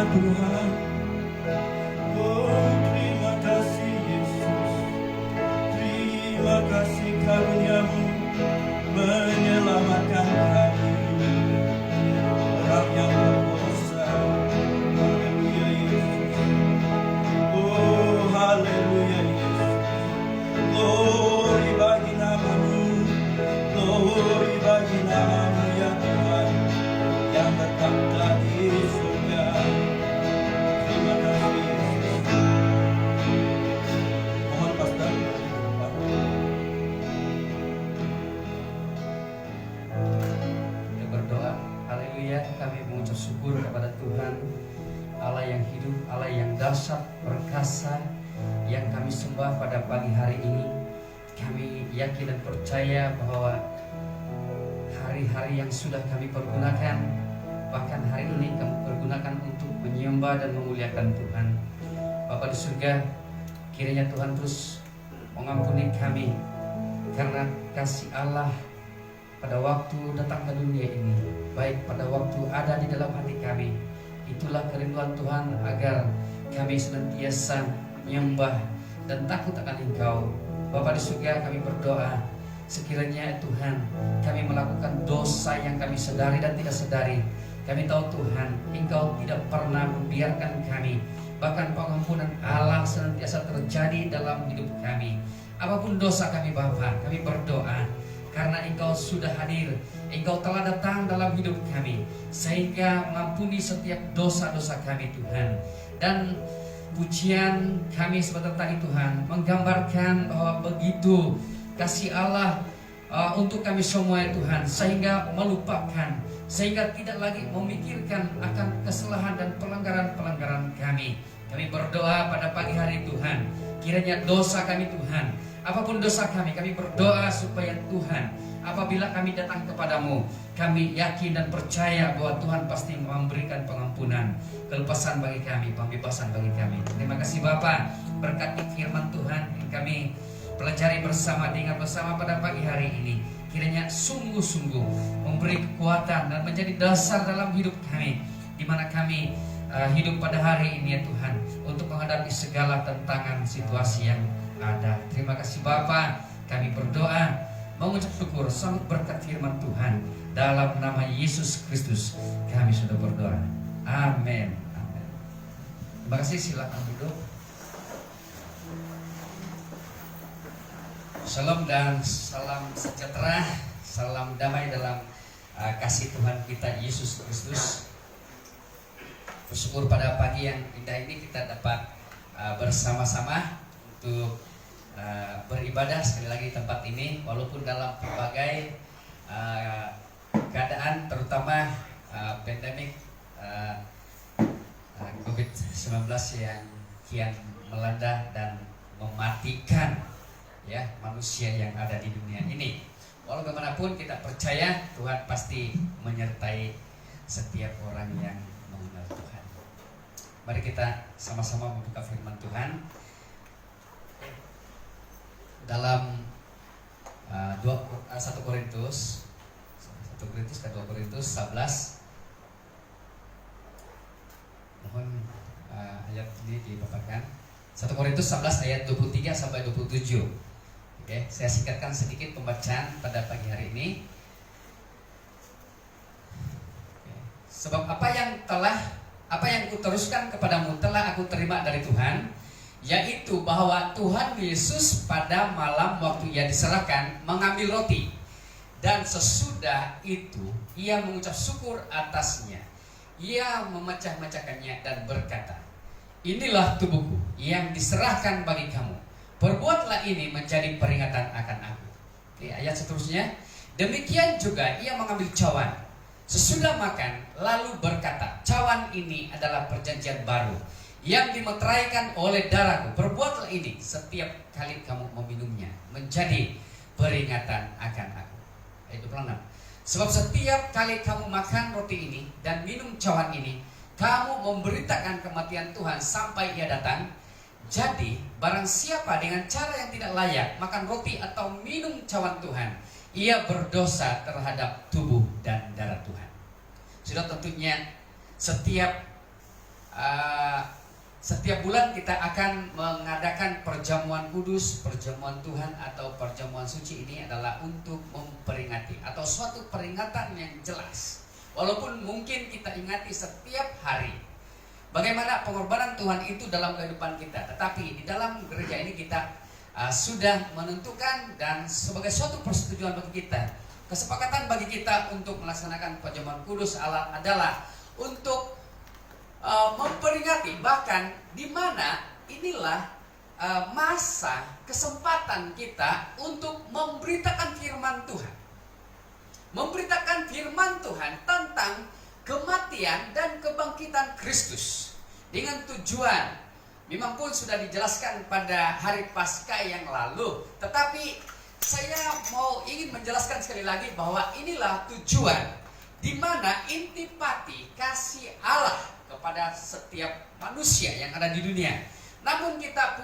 [SPEAKER 1] ya Tuhan. Oh, terima kasih Yesus. Terima kasih karunia-Mu menyelamatkan kami, orang yang berdosa. Haleluya Yesus. Oh, haleluya Yesus. Glory bagi nama-Mu. Glory bagi nama-Mu ya Tuhan, yang berkata di surga. Terima kasih Yesus. Mohon pastor.
[SPEAKER 7] Kita berdoa. Haleluya, kami mengucap syukur kepada Tuhan, Allah yang hidup, Allah yang dahsyat, perkasa, yang kami sembah pada pagi hari ini. Kami yakin dan percaya bahwa hari-hari yang sudah kami pergunakan, bahkan hari ini kami pergunakan untuk menyembah dan memuliakan Tuhan. Bapa di surga, kiranya Tuhan terus mengampuni kami karena kasih Allah pada waktu datang ke dunia ini, baik pada waktu ada di dalam hati kami. Itulah kerinduan Tuhan agar kami senantiasa menyembah dan takut akan Engkau. Bapa di surga, kami berdoa sekiranya Tuhan kami melakukan dosa yang kami sadari dan tidak sadari. Kami tahu Tuhan, Engkau tidak pernah membiarkan kami. Bahkan pengampunan Allah senantiasa terjadi dalam hidup kami. Apapun dosa kami Bapa, kami berdoa karena Engkau sudah hadir, Engkau telah datang dalam hidup kami, sehingga mengampuni setiap dosa-dosa kami Tuhan. Dan pujian kami sebentar tadi Tuhan menggambarkan bahwa begitu kasih Allah untuk kami semua Tuhan, sehingga melupakan, sehingga tidak lagi memikirkan akan kesalahan dan pelanggaran-pelanggaran kami. Kami berdoa pada pagi hari Tuhan, kiranya dosa kami Tuhan, apapun dosa kami berdoa supaya Tuhan, apabila kami datang kepadamu, kami yakin dan percaya bahwa Tuhan pasti memberikan pengampunan, kelepasan bagi kami, pembebasan bagi kami. Terima kasih Bapa, berkati firman Tuhan yang kami pelajari bersama, dengar bersama pada pagi hari ini. Kiranya sungguh-sungguh memberi kekuatan dan menjadi dasar dalam hidup kami, di mana kami hidup pada hari ini ya Tuhan, untuk menghadapi segala tantangan situasi yang ada. Terima kasih Bapa, kami berdoa mengucap syukur sambut berkat firman Tuhan dalam nama Yesus Kristus kami sudah berdoa. Amin. Amin. Terima kasih, silakan duduk. Shalom dan salam sejahtera, salam damai dalam kasih Tuhan kita Yesus Kristus. Bersyukur pada pagi yang indah ini kita dapat bersama-sama untuk beribadah sekali lagi di tempat ini, walaupun dalam berbagai keadaan, terutama pandemik COVID-19 yang kian melanda dan mematikan ya manusia yang ada di dunia ini. Walau bagaimanapun kita percaya Tuhan pasti menyertai setiap orang yang mengenal Tuhan. Mari kita sama-sama membuka firman Tuhan dalam 1 Korintus ke 2 Korintus 11. Mohon ayat ini dipaparkan. 1 Korintus 11 ayat 23 sampai 27. Oke, saya singkatkan sedikit pembacaan pada pagi hari ini. Sebab apa yang kuteruskan kepadamu telah aku terima dari Tuhan, yaitu bahwa Tuhan Yesus pada malam waktu ia diserahkan mengambil roti, dan sesudah itu ia mengucap syukur atasnya, ia memecah-mecahkannya dan berkata, inilah tubuhku yang diserahkan bagi kamu, perbuatlah ini menjadi peringatan akan aku. Oke, ayat seterusnya, demikian juga ia mengambil cawan sesudah makan, lalu berkata, cawan ini adalah perjanjian baru yang dimeteraikan oleh darahku. Perbuatlah ini setiap kali kamu meminumnya, menjadi peringatan akan aku. Ayat 26. Sebab setiap kali kamu makan roti ini dan minum cawan ini, kamu memberitakan kematian Tuhan sampai ia datang. Jadi barang siapa dengan cara yang tidak layak makan roti atau minum cawan Tuhan, ia berdosa terhadap tubuh dan darah Tuhan. Sudah tentunya setiap setiap bulan kita akan mengadakan perjamuan kudus, perjamuan Tuhan atau perjamuan suci. Ini adalah untuk memperingati atau suatu peringatan yang jelas. Walaupun mungkin kita ingati setiap hari bagaimana pengorbanan Tuhan itu dalam kehidupan kita, tetapi di dalam gereja ini kita sudah menentukan dan sebagai suatu persetujuan bagi kita, kesepakatan bagi kita untuk melaksanakan perjamuan kudus adalah untuk memperingati, bahkan di mana inilah masa kesempatan kita untuk memberitakan firman Tuhan. Memberitakan firman Tuhan tentang kematian dan kebangkitan Kristus. Dengan tujuan, memang pun sudah dijelaskan pada hari Paskah yang lalu, tetapi saya ingin menjelaskan sekali lagi bahwa inilah tujuan di mana intipati kasih Allah kepada setiap manusia yang ada di dunia. Namun kita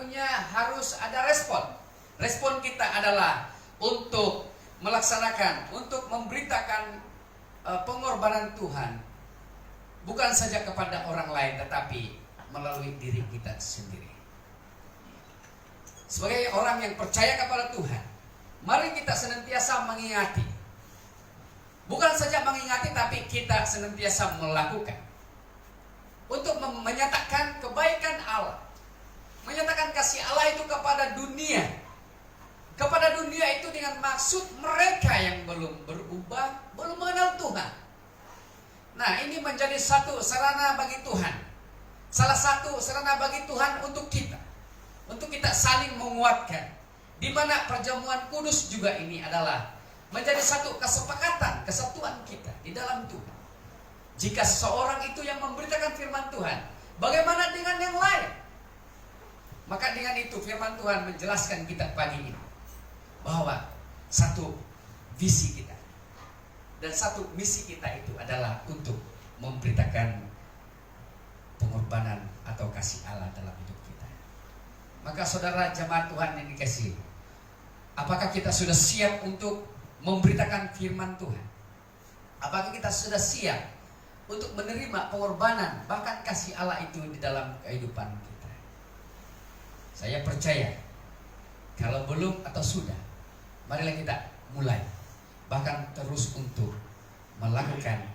[SPEAKER 7] harus ada respon. Respon kita adalah untuk melaksanakan, untuk memberitakan pengorbanan Tuhan, bukan saja kepada orang lain, tetapi melalui diri kita sendiri. Sebagai orang yang percaya kepada Tuhan, mari kita senantiasa mengingati. Bukan saja mengingati, tapi kita senantiasa melakukan. Untuk menyatakan kebaikan Allah, menyatakan kasih Allah itu kepada dunia. Kepada dunia itu dengan maksud mereka yang belum berubah, belum mengenal Tuhan. Nah, ini menjadi satu sarana bagi Tuhan. Salah satu sarana bagi Tuhan untuk kita. Untuk kita saling menguatkan. Di mana perjamuan kudus juga ini adalah menjadi satu kesepakatan, kesatuan kita di dalam Tuhan. Jika seseorang itu yang memberitakan firman Tuhan, bagaimana dengan yang lain? Maka dengan itu firman Tuhan menjelaskan kita pagi ini bahwa satu visi kita dan satu misi kita itu adalah untuk memberitakan pengorbanan atau kasih Allah dalam hidup kita. Maka saudara jemaat Tuhan yang dikasihi, apakah kita sudah siap untuk memberitakan firman Tuhan? Apakah kita sudah siap untuk menerima pengorbanan bahkan kasih Allah itu di dalam kehidupan kita? Saya percaya kalau belum atau sudah, marilah kita mulai, bahkan terus untuk melakukan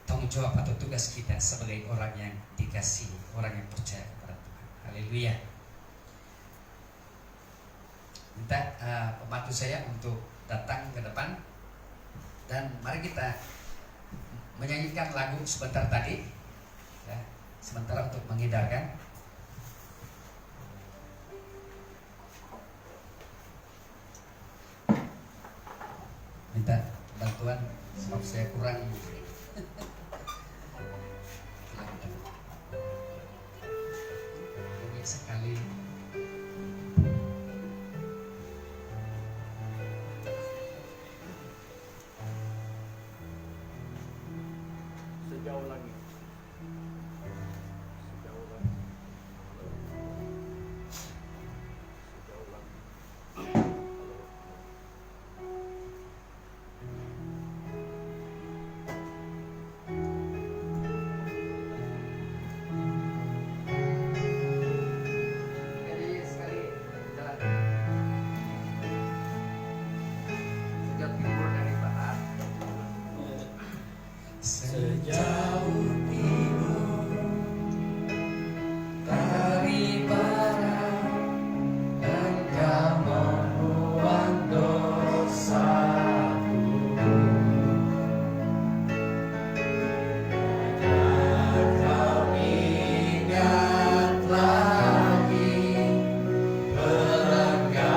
[SPEAKER 7] tanggung jawab atau tugas kita sebagai orang yang dikasihi, orang yang percaya kepada Tuhan. Haleluya. Minta pembantu saya untuk datang ke depan dan mari kita menyanyikan lagu sebentar tadi, ya, sementara untuk mengedarkan. Minta bantuan sebab saya kurang. Ini sekali.
[SPEAKER 5] Sejauh lagi. Sejauh lagi. Sejauh lagi.
[SPEAKER 7] Jadi sekali jalan. Sejauh timur dari barat. Sejauh timur dari barat, Engkau membuang dosaku. Kau ingat lagi pelanggaranku.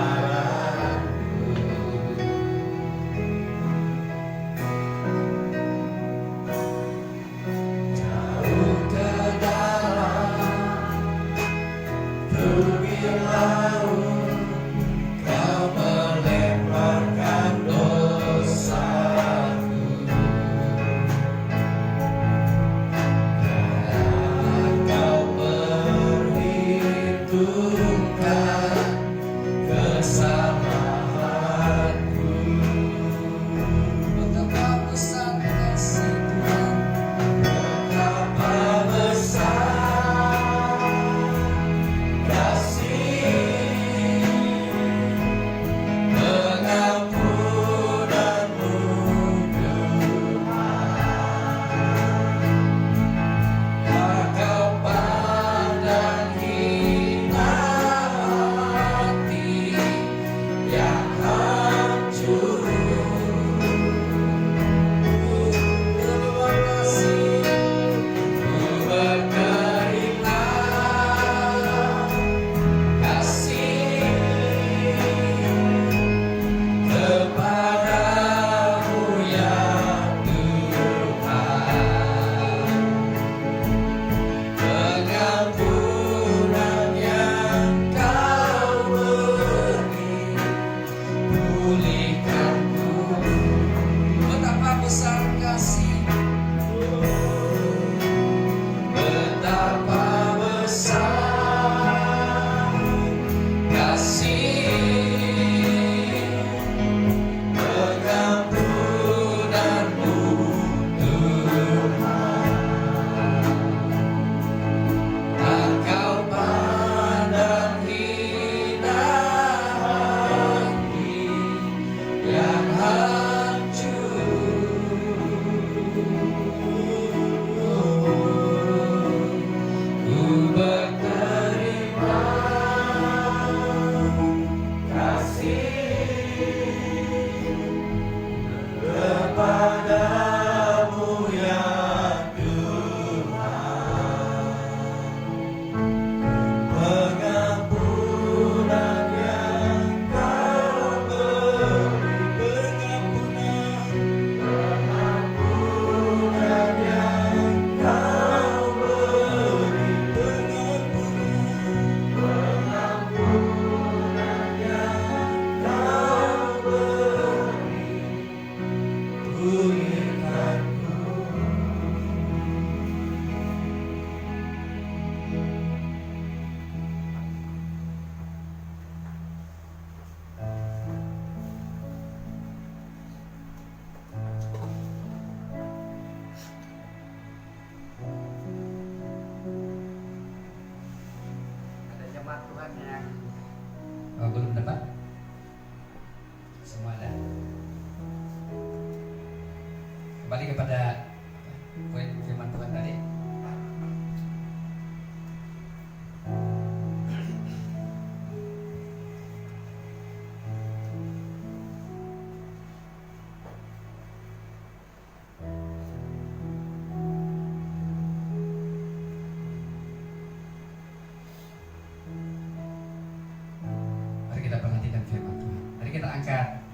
[SPEAKER 7] angkat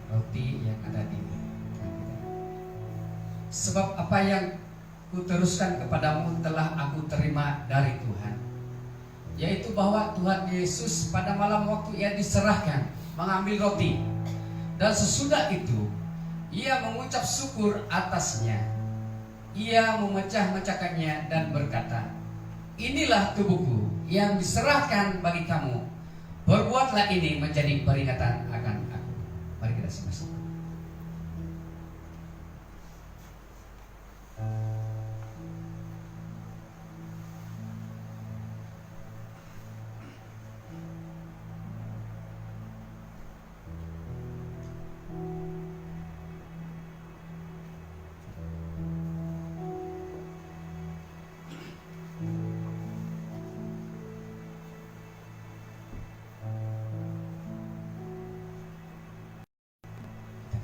[SPEAKER 7] roti yang ada di tangan kita. Sebab apa yang kuteruskan kepadamu telah aku terima dari Tuhan, yaitu bahwa Tuhan Yesus pada malam waktu ia diserahkan mengambil roti, dan sesudah itu ia mengucap syukur atasnya. Ia memecah-mecahkannya dan berkata, inilah tubuhku yang diserahkan bagi kamu. Berbuatlah ini menjadi peringatan akan aku. Mari kita sama-sama.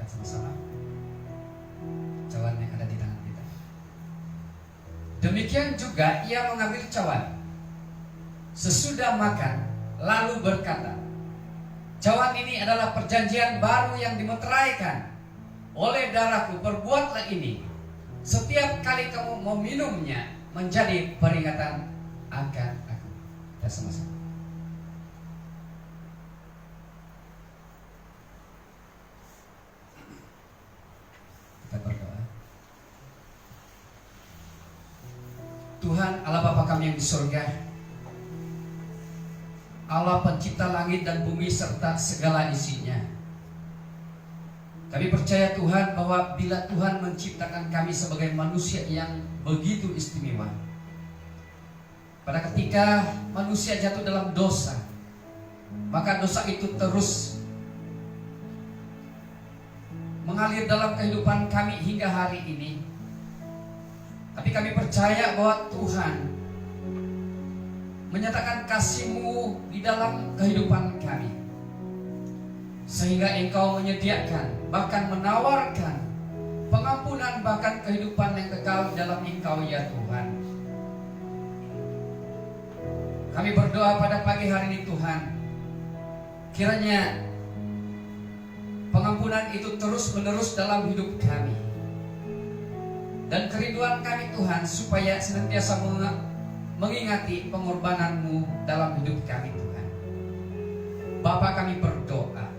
[SPEAKER 7] Sama-sama cawan yang ada di tangan kita. Demikian juga ia mengambil cawan sesudah makan, lalu berkata, cawan ini adalah perjanjian baru yang dimeteraikan oleh darahku. Perbuatlah ini setiap kali kamu meminumnya menjadi peringatan akan aku. Kita sama-sama. Berdoa. Tuhan Allah Bapa kami yang di surga, Allah pencipta langit dan bumi serta segala isinya, kami percaya Tuhan bahwa bila Tuhan menciptakan kami sebagai manusia yang begitu istimewa, pada ketika manusia jatuh dalam dosa, maka dosa itu terus mengalir dalam kehidupan kami hingga hari ini. Tapi kami percaya bahwa Tuhan menyatakan kasih-Mu di dalam kehidupan kami, sehingga Engkau menyediakan, bahkan menawarkan pengampunan, bahkan kehidupan yang kekal dalam Engkau ya Tuhan. Kami berdoa pada pagi hari ini Tuhan, kiranya pengampunan itu terus menerus dalam hidup kami, dan kerinduan kami Tuhan supaya senantiasa mengingati pengorbanan-Mu dalam hidup kami Tuhan. Bapa, kami berdoa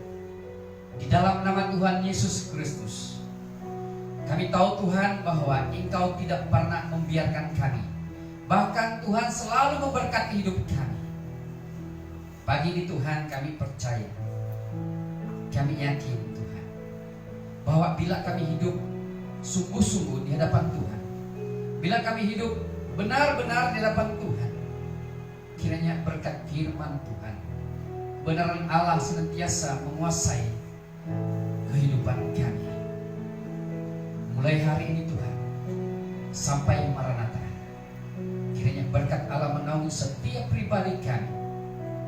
[SPEAKER 7] di dalam nama Tuhan Yesus Kristus. Kami tahu Tuhan bahwa Engkau tidak pernah membiarkan kami, bahkan Tuhan selalu memberkati hidup kami. Pagi ini Tuhan kami percaya, kami yakin Tuhan, bahwa bila kami hidup sungguh-sungguh di hadapan Tuhan, bila kami hidup benar-benar di hadapan Tuhan, kiranya berkat firman Tuhan, kebenaran Allah senantiasa menguasai kehidupan kami. Mulai hari ini Tuhan, sampai Maranatha, kiranya berkat Allah menaungi setiap pribadi kami,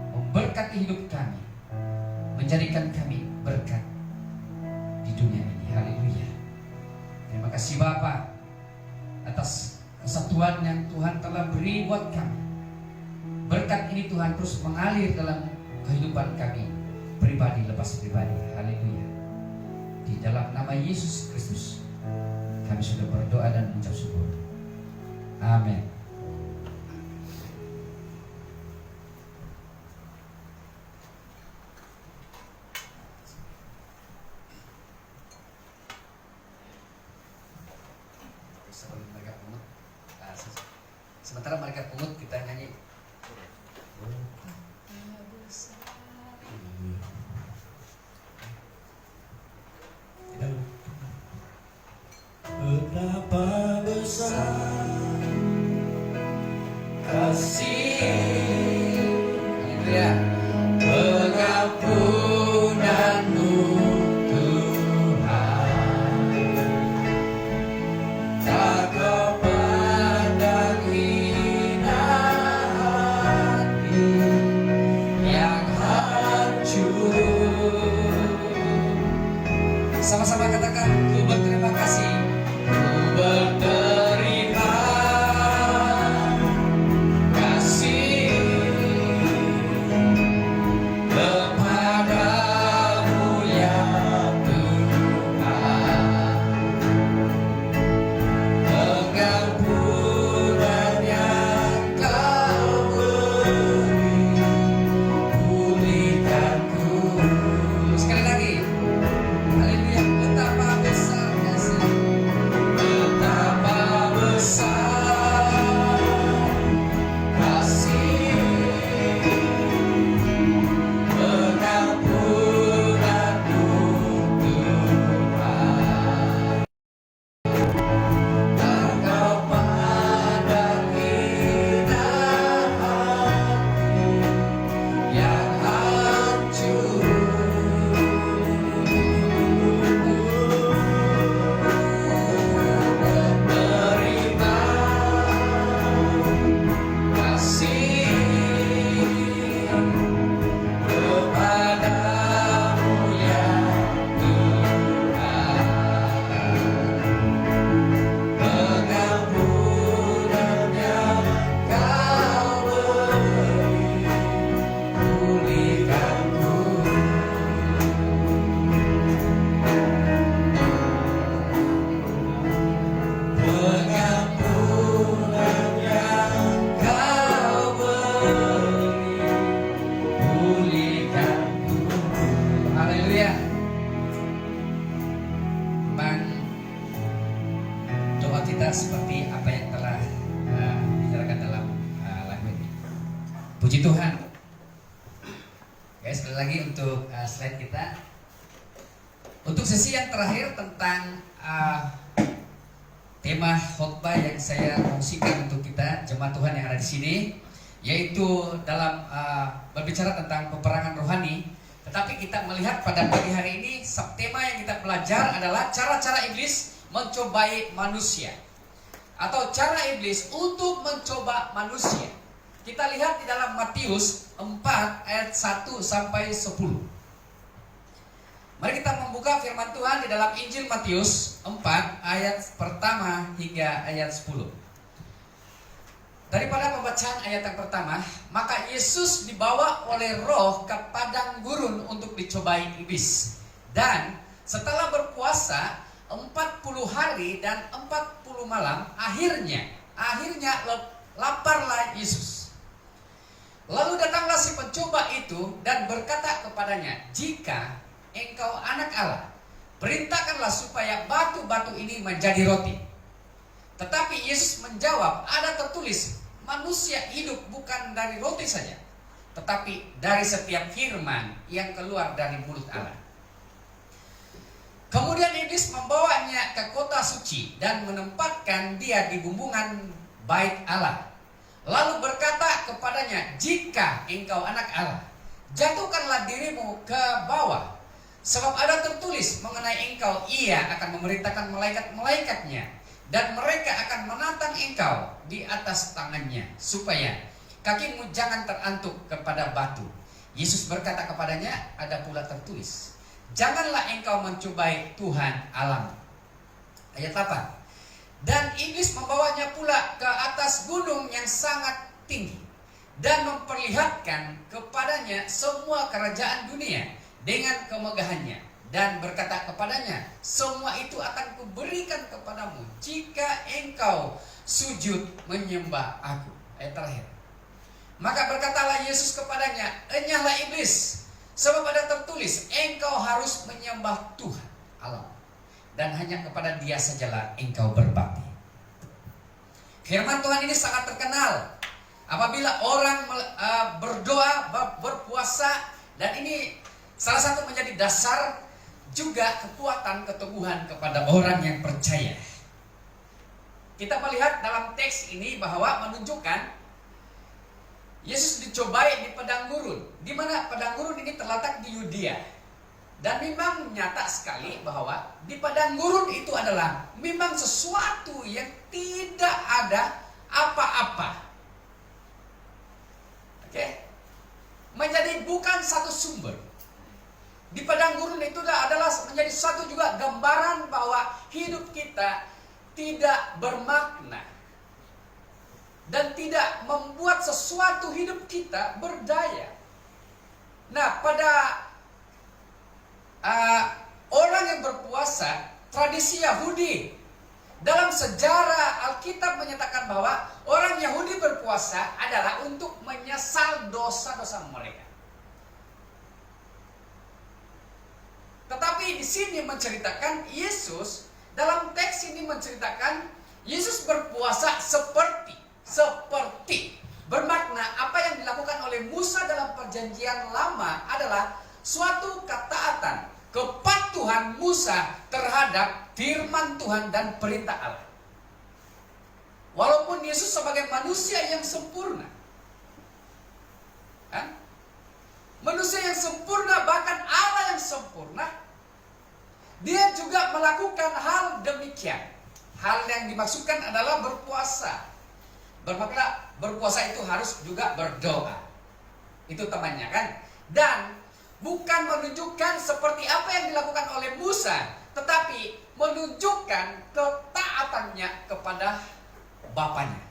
[SPEAKER 7] memberkati hidup kami, menjadikan kami berkat di dunia ini. Haleluya. Terima kasih Bapa atas kesatuan yang Tuhan telah beri buat kami. Berkat ini Tuhan terus mengalir dalam kehidupan kami, pribadi lepas pribadi. Haleluya. Di dalam nama Yesus Kristus kami sudah berdoa dan mengucap syukur. Amin. Sebelum mereka pungut, sementara mereka pungut, kita nyanyi.
[SPEAKER 1] Betapa besar kasih,
[SPEAKER 7] Haleluya.
[SPEAKER 1] pengampunanmu Tuhan, tak kau pandang hina hati yang hancur.
[SPEAKER 7] Sama-sama katakan, ku berterima kasih.
[SPEAKER 1] Berterima kasih
[SPEAKER 7] pengampunan yang kau beri, pulihkanku. Haleluya. Memang doa kita seperti apa yang telah dibicarakan dalam lagu ini. Puji Tuhan. Guys, sekali lagi untuk slide kita. Untuk sesi yang terakhir tentang tema khotbah yang saya kongsikan untuk kita jemaat Tuhan yang ada di sini, yaitu dalam berbicara tentang peperangan rohani. Tetapi kita melihat pada pagi hari ini subtema yang kita belajar adalah cara-cara iblis mencobai manusia, atau cara iblis untuk mencoba manusia. Kita lihat di dalam Matius 4 ayat 1 sampai 10. Mari kita membuka firman Tuhan di dalam Injil Matius 4 ayat pertama hingga ayat 10. Daripada pembacaan ayat yang pertama, maka Yesus dibawa oleh Roh ke padang gurun untuk dicobai iblis. Dan setelah berpuasa 40 hari dan 40 malam, akhirnya laparlah Yesus. Lalu datanglah si pencoba itu dan berkata kepadanya, "Jika engkau anak Allah, perintahkanlah supaya batu-batu ini menjadi roti." Tetapi Yesus menjawab, "Ada tertulis, manusia hidup bukan dari roti saja, tetapi dari setiap firman yang keluar dari mulut Allah." Kemudian iblis membawanya ke kota suci dan menempatkan dia di bumbungan bait Allah. Lalu berkata kepadanya, "Jika engkau anak Allah, jatuhkanlah dirimu ke bawah. Sebab ada tertulis mengenai engkau, ia akan memerintahkan malaikat-malaikatnya, dan mereka akan menantang engkau di atas tangannya, supaya kakimu jangan terantuk kepada batu." Yesus berkata kepadanya, "Ada pula tertulis, janganlah engkau mencobai Tuhan Allahmu." Ayat 8. Dan iblis membawanya pula ke atas gunung yang sangat tinggi, dan memperlihatkan kepadanya semua kerajaan dunia dengan kemegahannya, dan berkata kepadanya, "Semua itu akan kuberikan kepadamu jika engkau sujud menyembah aku." Ayat terakhir. Maka berkatalah Yesus kepadanya, "Enyahlah iblis, sebab ada tertulis, engkau harus menyembah Tuhan Allah, dan hanya kepada Dia sajalah engkau berbakti." Firman Tuhan ini sangat terkenal apabila orang berdoa, berpuasa, dan ini salah satu menjadi dasar juga kekuatan keteguhan kepada orang yang percaya. Kita melihat dalam teks ini bahwa menunjukkan Yesus dicobai di padang gurun, di mana padang gurun ini terletak di Yudea. Dan memang nyata sekali bahwa di padang gurun itu adalah memang sesuatu yang tidak ada apa-apa. Oke? Menjadi bukan satu sumber. Di padang gurun itu adalah menjadi satu juga gambaran bahwa hidup kita tidak bermakna dan tidak membuat sesuatu hidup kita berdaya. Nah, pada orang yang berpuasa, tradisi Yahudi, dalam sejarah Alkitab menyatakan bahwa orang Yahudi berpuasa adalah untuk menyesal dosa-dosa mereka. Tetapi di sini menceritakan Yesus, dalam teks ini menceritakan Yesus berpuasa seperti bermakna apa yang dilakukan oleh Musa dalam perjanjian lama adalah suatu ketaatan, kepatuhan Musa terhadap firman Tuhan dan perintah Allah. Walaupun Yesus sebagai manusia yang sempurna, manusia yang sempurna, bahkan Allah yang sempurna, Dia juga melakukan hal demikian. Hal yang dimaksudkan adalah berpuasa. Bermakna berpuasa itu harus juga berdoa. Itu temannya kan? Dan bukan menunjukkan seperti apa yang dilakukan oleh Musa, tetapi menunjukkan ketaatannya kepada Bapaknya.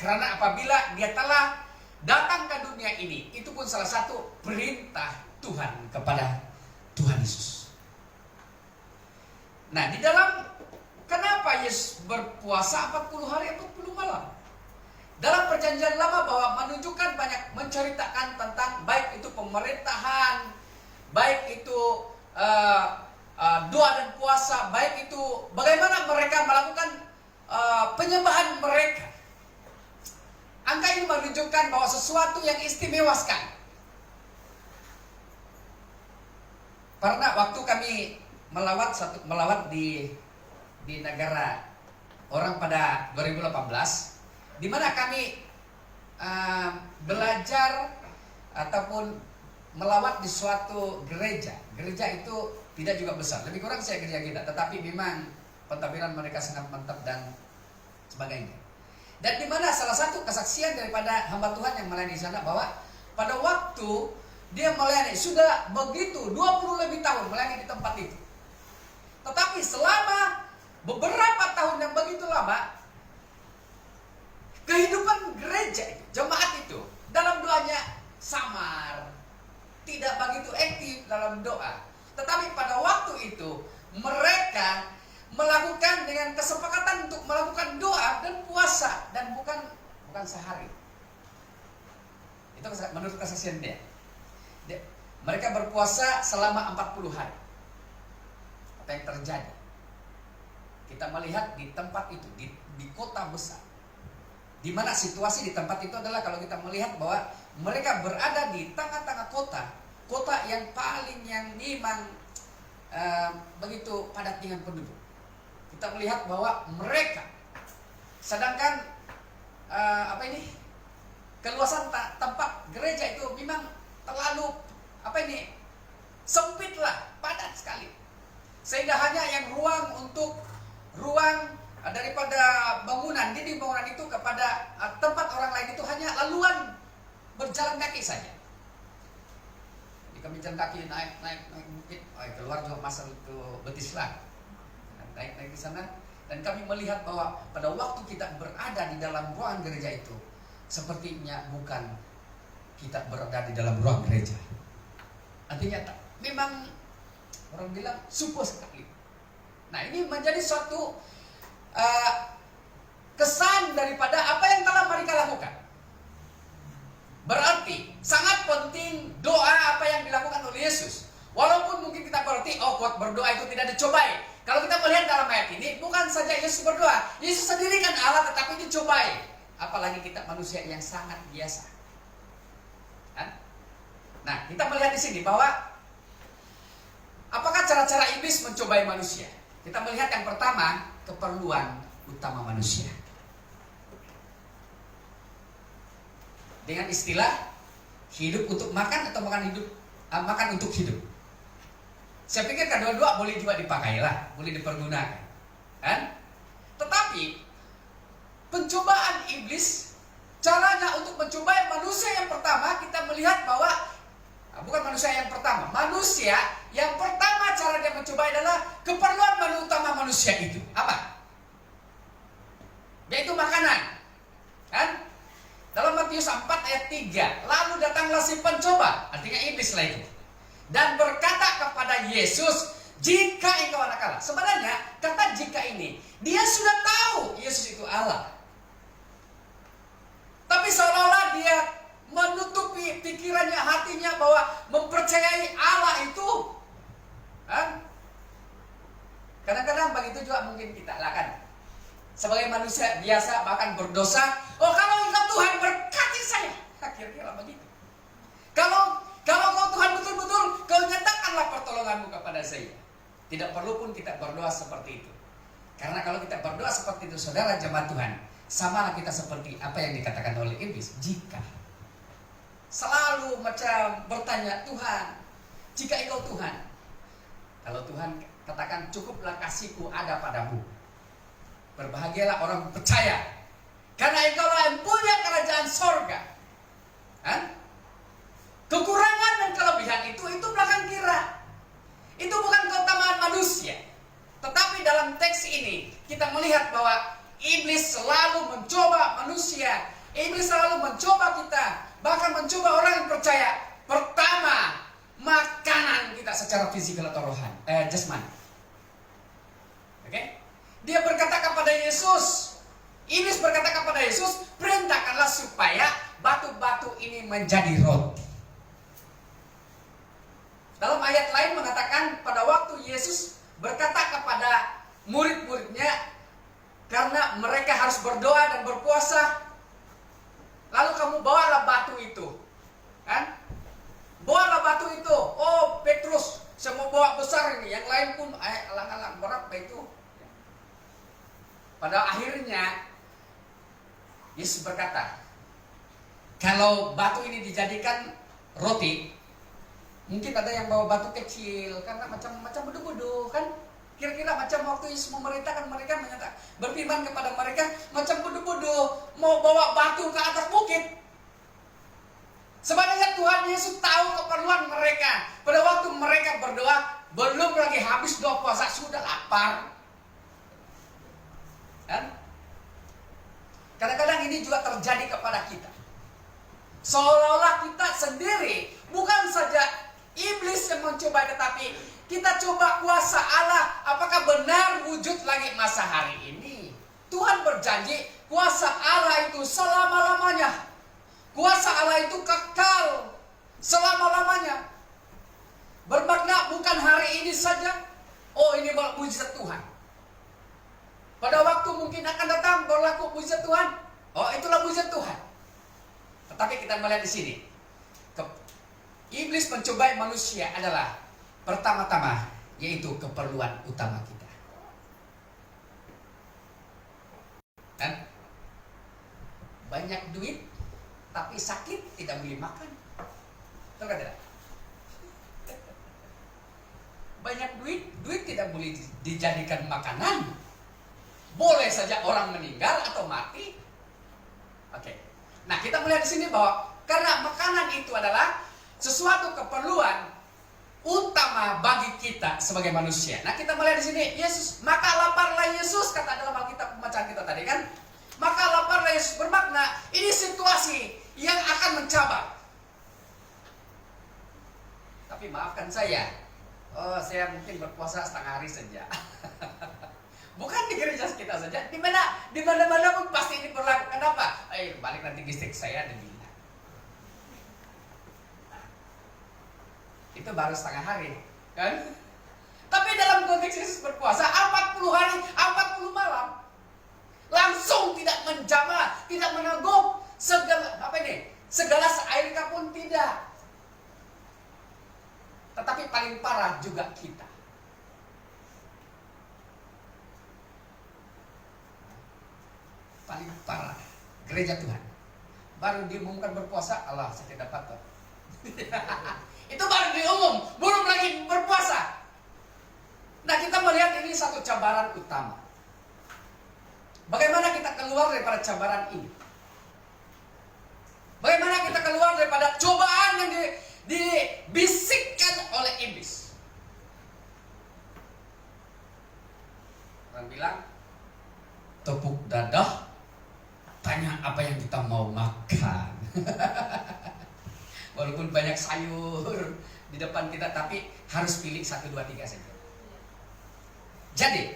[SPEAKER 7] Karena apabila dia telah datang ke dunia ini, itu pun salah satu perintah Tuhan kepada Tuhan Yesus. Nah, di dalam Kenapa Yesus berpuasa 40 hari 40 malam? Dalam perjanjian lama bahwa menunjukkan banyak, menceritakan tentang baik itu pemerintahan, baik itu doa dan puasa, baik itu bagaimana mereka melakukan penyembahan mereka. Angka ini menunjukkan bahwa sesuatu yang istimewa sekali. Karena waktu kami melawat di negara orang pada 2018, di mana kami belajar ataupun melawat di suatu gereja. Gereja itu tidak juga besar, lebih kurang saya gereja kita, tetapi memang pentadbiran mereka sangat mantap dan sebagainya. Dan di mana salah satu kesaksian daripada hamba Tuhan yang melayani di sana bahwa pada waktu dia melayani sudah begitu 20 lebih tahun melayani di tempat itu. Tetapi selama beberapa tahun yang begitu lama, kehidupan gereja itu, jemaat itu dalam doanya samar, tidak begitu aktif dalam doa. Tetapi pada waktu itu mereka melakukan dengan kesepakatan untuk melakukan doa dan puasa, dan bukan sehari. Itu menurut kesaksian dia. Mereka berpuasa selama 40 hari. Apa yang terjadi? Kita melihat di tempat itu, di kota besar, di mana situasi di tempat itu adalah kalau kita melihat bahwa mereka berada di tengah-tengah kota yang paling yang memang begitu padat dengan penduduk. Kita melihat bahwa mereka, sedangkan keluasan tempat gereja itu memang terlalu sempit lah, padat sekali, sehingga hanya yang ruang daripada bangunan, dinding bangunan itu kepada tempat orang lain itu hanya laluan berjalan kaki saja. Jadi kami jalan kaki naik bukit, keluar juga masuk ke Betislah, naik di sana, dan kami melihat bahwa pada waktu kita berada di dalam ruangan gereja itu, sepertinya bukan kita berada di dalam ruang gereja. Artinya memang orang bilang subuh sekali. Nah, ini menjadi suatu kesan daripada apa yang telah mereka lakukan. Berarti sangat penting doa apa yang dilakukan oleh Yesus. Walaupun mungkin kita berarti kuat berdoa itu tidak dicobai. Kalau kita melihat dalam ayat ini, bukan saja Yesus berdoa, Yesus sendiri kan Allah, tetapi dicobai. Apalagi kita manusia yang sangat biasa. Nah, kita melihat di sini bahwa apakah cara-cara iblis mencobai manusia? Kita melihat yang pertama, keperluan utama manusia. Dengan istilah hidup untuk makan atau makan untuk hidup. Saya pikir kedua-dua boleh juga dipakai lah, boleh dipergunakan. Tetapi pencobaan iblis, caranya untuk mencobai manusia yang pertama, kita melihat bahwa bukan manusia yang pertama. Manusia yang pertama cara dia mencoba adalah keperluan utama manusia itu. Apa? Yaitu makanan. Dalam Matius 4 ayat 3, lalu datanglah si pencoba, artinya iblis lah itu, dan berkata kepada Yesus, jika engkau anak Allah. Sebenarnya kata jika ini, dia sudah tahu Yesus itu Allah. Tapi seolah-olah dia menutupi pikirannya, hatinya bahwa mempercayai Allah itu. Kadang-kadang begitu juga mungkin kita lah kan. Sebagai manusia biasa bahkan berdosa, kalau engkau Tuhan berkati saya. Kira-kira begitu. Kalau kau Tuhan betul-betul, kau nyatakanlah pertolonganmu kepada saya. Tidak perlu pun kita berdoa seperti itu. Karena kalau kita berdoa seperti itu, saudara jemaat Tuhan, samalah kita seperti apa yang dikatakan oleh iblis. Jika selalu macam bertanya, Tuhan, jika engkau Tuhan, kalau Tuhan katakan cukuplah kasihku ada padamu. Berbahagialah orang percaya, karena engkaulah yang punya kerajaan sorga. Kekurangan dan kelebihan itu belakang kira. Itu bukan keutamaan manusia. Tetapi dalam teks ini kita melihat bahwa iblis selalu mencoba manusia. Iblis selalu mencoba kita, bahkan mencoba orang yang percaya. Pertama, makanan kita secara fisikal atau rohani, jasmani. Oke? Dia berkata kepada Yesus, iblis berkata kepada Yesus, perintahkanlah supaya batu-batu ini menjadi roti. Dalam ayat lain mengatakan pada waktu Yesus berkata kepada murid-muridnya, karena mereka harus berdoa dan berpuasa, lalu kamu bawalah batu itu, kan? Bawalah batu itu. Oh Petrus, saya mau bawa besar ini. Yang lain pun alang-alang berapa itu. Pada akhirnya Yesus berkata, kalau batu ini dijadikan roti, mungkin ada yang bawa batu kecil karena macam-macam bodoh-bodoh, kan? Kira-kira macam waktu Yesus memerintahkan mereka, berfirman kepada mereka macam bodoh-bodoh, mau bawa batu ke atas bukit. Sebenarnya Tuhan Yesus tahu keperluan mereka. Pada waktu mereka berdoa, belum lagi habis doa puasa, sudah lapar. Kan? Kadang-kadang ini juga terjadi kepada kita. Seolah-olah kita sendiri, bukan saja iblis yang mencoba, tetapi kita coba kuasa Allah. Apakah benar wujud lagi masa hari ini? Tuhan berjanji kuasa Allah itu selama-lamanya. Kuasa Allah itu kekal selama-lamanya. Bermakna bukan hari ini saja. Oh, ini mujizat Tuhan. Pada waktu mungkin akan datang berlaku mujizat Tuhan. Oh, itulah mujizat Tuhan. Tetapi kita melihat di sini, iblis mencobai manusia adalah pertama-tama yaitu keperluan utama kita. Dan banyak duit tapi sakit, tidak boleh makan. Betul tidak? Banyak duit tidak boleh dijadikan makanan. Boleh saja orang meninggal atau mati. Oke. Nah, kita melihat di sini bahwa karena makanan itu adalah sesuatu keperluan utama bagi kita sebagai manusia. Nah, kita melihat di sini Yesus, maka laparlah Yesus, kata dalam Alkitab pembacaan kita tadi, kan? Maka laparlah Yesus, bermakna ini situasi yang akan mencabar. Tapi maafkan saya, saya mungkin berpuasa setengah hari saja. Bukan di gereja kita saja, di mana-mana pun pasti ini berlaku. Kenapa? Balik nanti listrik saya dibina. Itu baru setengah hari, kan? Tapi dalam konteks Yesus berpuasa 40 hari, 40 malam, langsung tidak menjama, tidak meneguk segala air pun tidak. Tetapi paling parah juga kita. Paling parah gereja Tuhan. Baru diumumkan berpuasa, Allah saya tidak dapat. Itu baru diumum, belum lagi berpuasa. Nah, kita melihat ini satu cabaran utama. Bagaimana kita keluar daripada cabaran ini? Bagaimana kita keluar daripada cobaan yang dibisikkan oleh iblis? Orang bilang, tepuk dadah, tanya apa yang kita mau makan. Walaupun banyak sayur di depan kita, tapi harus pilih 1, 2, 3 saja. Jadi,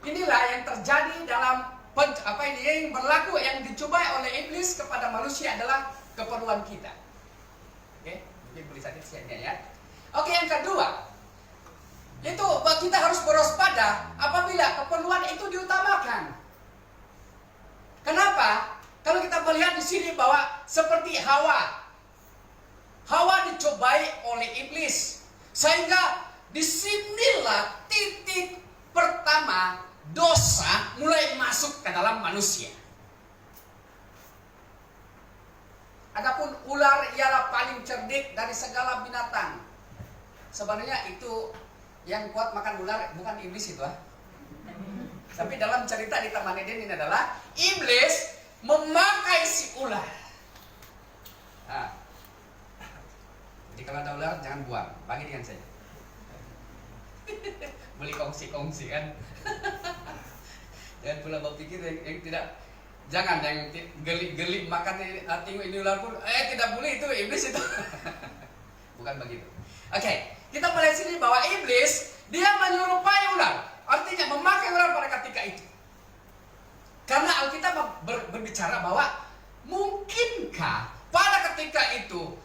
[SPEAKER 7] inilah yang terjadi dalam yang berlaku, yang dicoba oleh iblis kepada manusia adalah keperluan kita. Oke, mungkin boleh saja siapnya ya. Oke, yang kedua, itu kita harus berwaspada apabila keperluan itu diutamakan. Kenapa? Kalau kita melihat di sini bahwa seperti Hawa dicobai oleh iblis, sehingga disinilah titik pertama dosa mulai masuk ke dalam manusia. Adapun ular ialah paling cerdik dari segala binatang. Sebenarnya itu yang kuat makan ular bukan iblis itu, Tapi dalam cerita di Taman Eden ini adalah iblis memakai si ular. Nah, jadi kalau ada ular jangan buang, bagi dengan saya. Beli kongsi-kongsi kan. Jangan pula berpikir yang tidak, jangan yang geli-geli makan tengok ini ular pun tidak boleh, itu iblis itu. Bukan begitu. Oke, kita melihat sini bahwa iblis dia menyerupai ular.
[SPEAKER 8] Artinya memakai orang pada ketika itu. Karena Alkitab berbicara bahwa mungkinkah pada ketika itu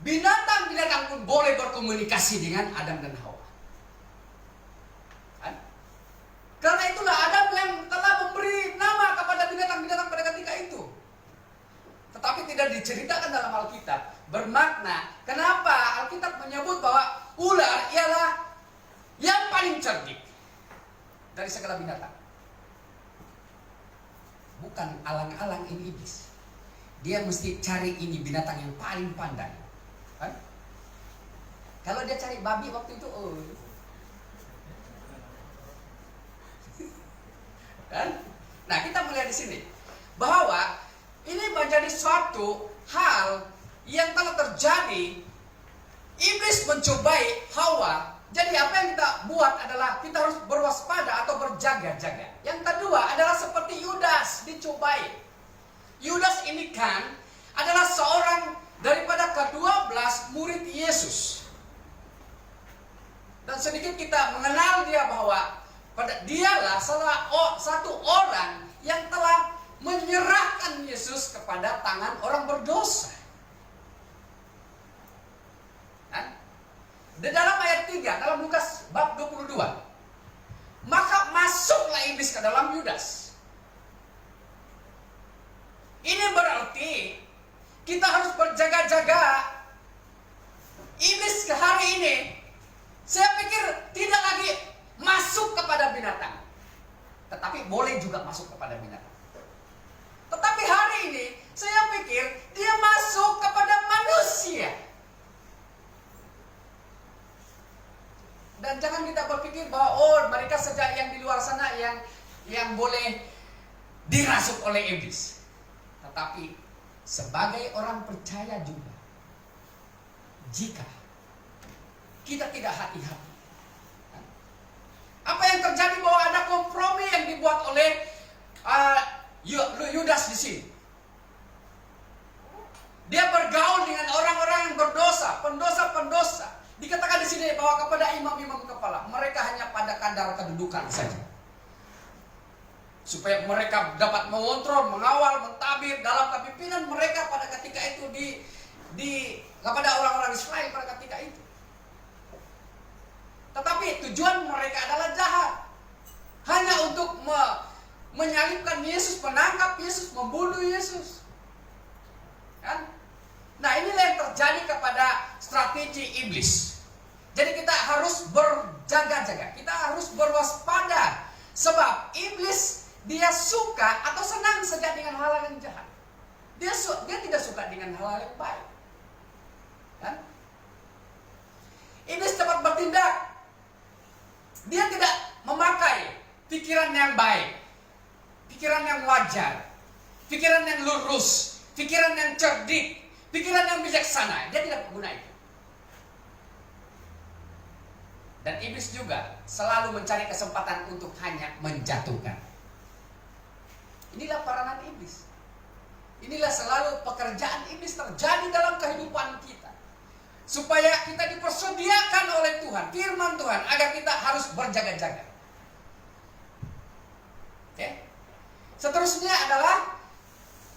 [SPEAKER 8] binatang-binatang pun boleh berkomunikasi dengan Adam dan Hawa. Kan? Karena itulah Adam yang telah memberi nama kepada binatang-binatang pada ketika itu. Tetapi tidak diceritakan dalam Alkitab. Bermakna, kenapa Alkitab menyebut bahwa ular ialah yang paling cerdik dari segala binatang. Bukan alang-alang ini iblis. Dia mesti cari ini binatang yang paling pandai. Kan? Kalau dia cari babi waktu itu, kan? Nah, kita melihat di sini bahwa ini menjadi suatu hal yang telah terjadi. Iblis mencobai Hawa. Jadi apa yang kita buat adalah kita harus berwaspada atau berjaga-jaga. Yang kedua adalah seperti Yudas dicobai. Yudas ini kan adalah seorang daripada ke-12 murid Yesus. Dan sedikit kita mengenal dia bahwa dialah salah satu orang yang telah menyerahkan Yesus kepada tangan orang berdosa. Di dalam ayat 3, dalam Lukas bab 22, maka masuklah iblis ke dalam Yudas. Ini berarti kita harus berjaga-jaga. Iblis ke hari ini, saya pikir tidak lagi masuk kepada binatang, tetapi boleh juga masuk kepada binatang. Tetapi hari ini, saya pikir dia masuk kepada manusia. Dan jangan kita berpikir bahwa mereka saja yang di luar sana yang boleh dirasuk oleh iblis. Tetapi sebagai orang percaya juga, jika kita tidak hati-hati, apa yang terjadi bahwa ada kompromi yang dibuat oleh Yudas di sini. Dia bergaul dengan orang-orang yang berdosa, pendosa-pendosa. Dikatakan di sini bahwa kepada imam-imam kepala, mereka hanya pada kadar kedudukan saja. Supaya mereka dapat mengontrol, mengawal, mentabir dalam kepimpinan mereka pada ketika itu kepada orang-orang Israel pada ketika itu. Tetapi tujuan mereka adalah jahat. Hanya untuk menyalibkan Yesus, menangkap Yesus, membunuh Yesus. Kan? Nah, inilah yang terjadi kepada strategi iblis. Jadi kita harus berjaga-jaga, kita harus berwaspada. Sebab iblis dia suka atau senang saja dengan hal-hal yang jahat. Dia tidak suka dengan hal-hal yang baik. Kan? Iblis cepat bertindak. Dia tidak memakai pikiran yang baik, pikiran yang wajar, pikiran yang lurus, pikiran yang cerdik, pikiran yang bijaksana. Dia tidak menggunakan itu. Dan iblis juga selalu mencari kesempatan untuk hanya menjatuhkan. Inilah peranan iblis. Inilah selalu pekerjaan iblis terjadi dalam kehidupan kita. Supaya kita dipersediakan oleh Tuhan, firman Tuhan, agar kita harus berjaga-jaga. Oke? Seterusnya adalah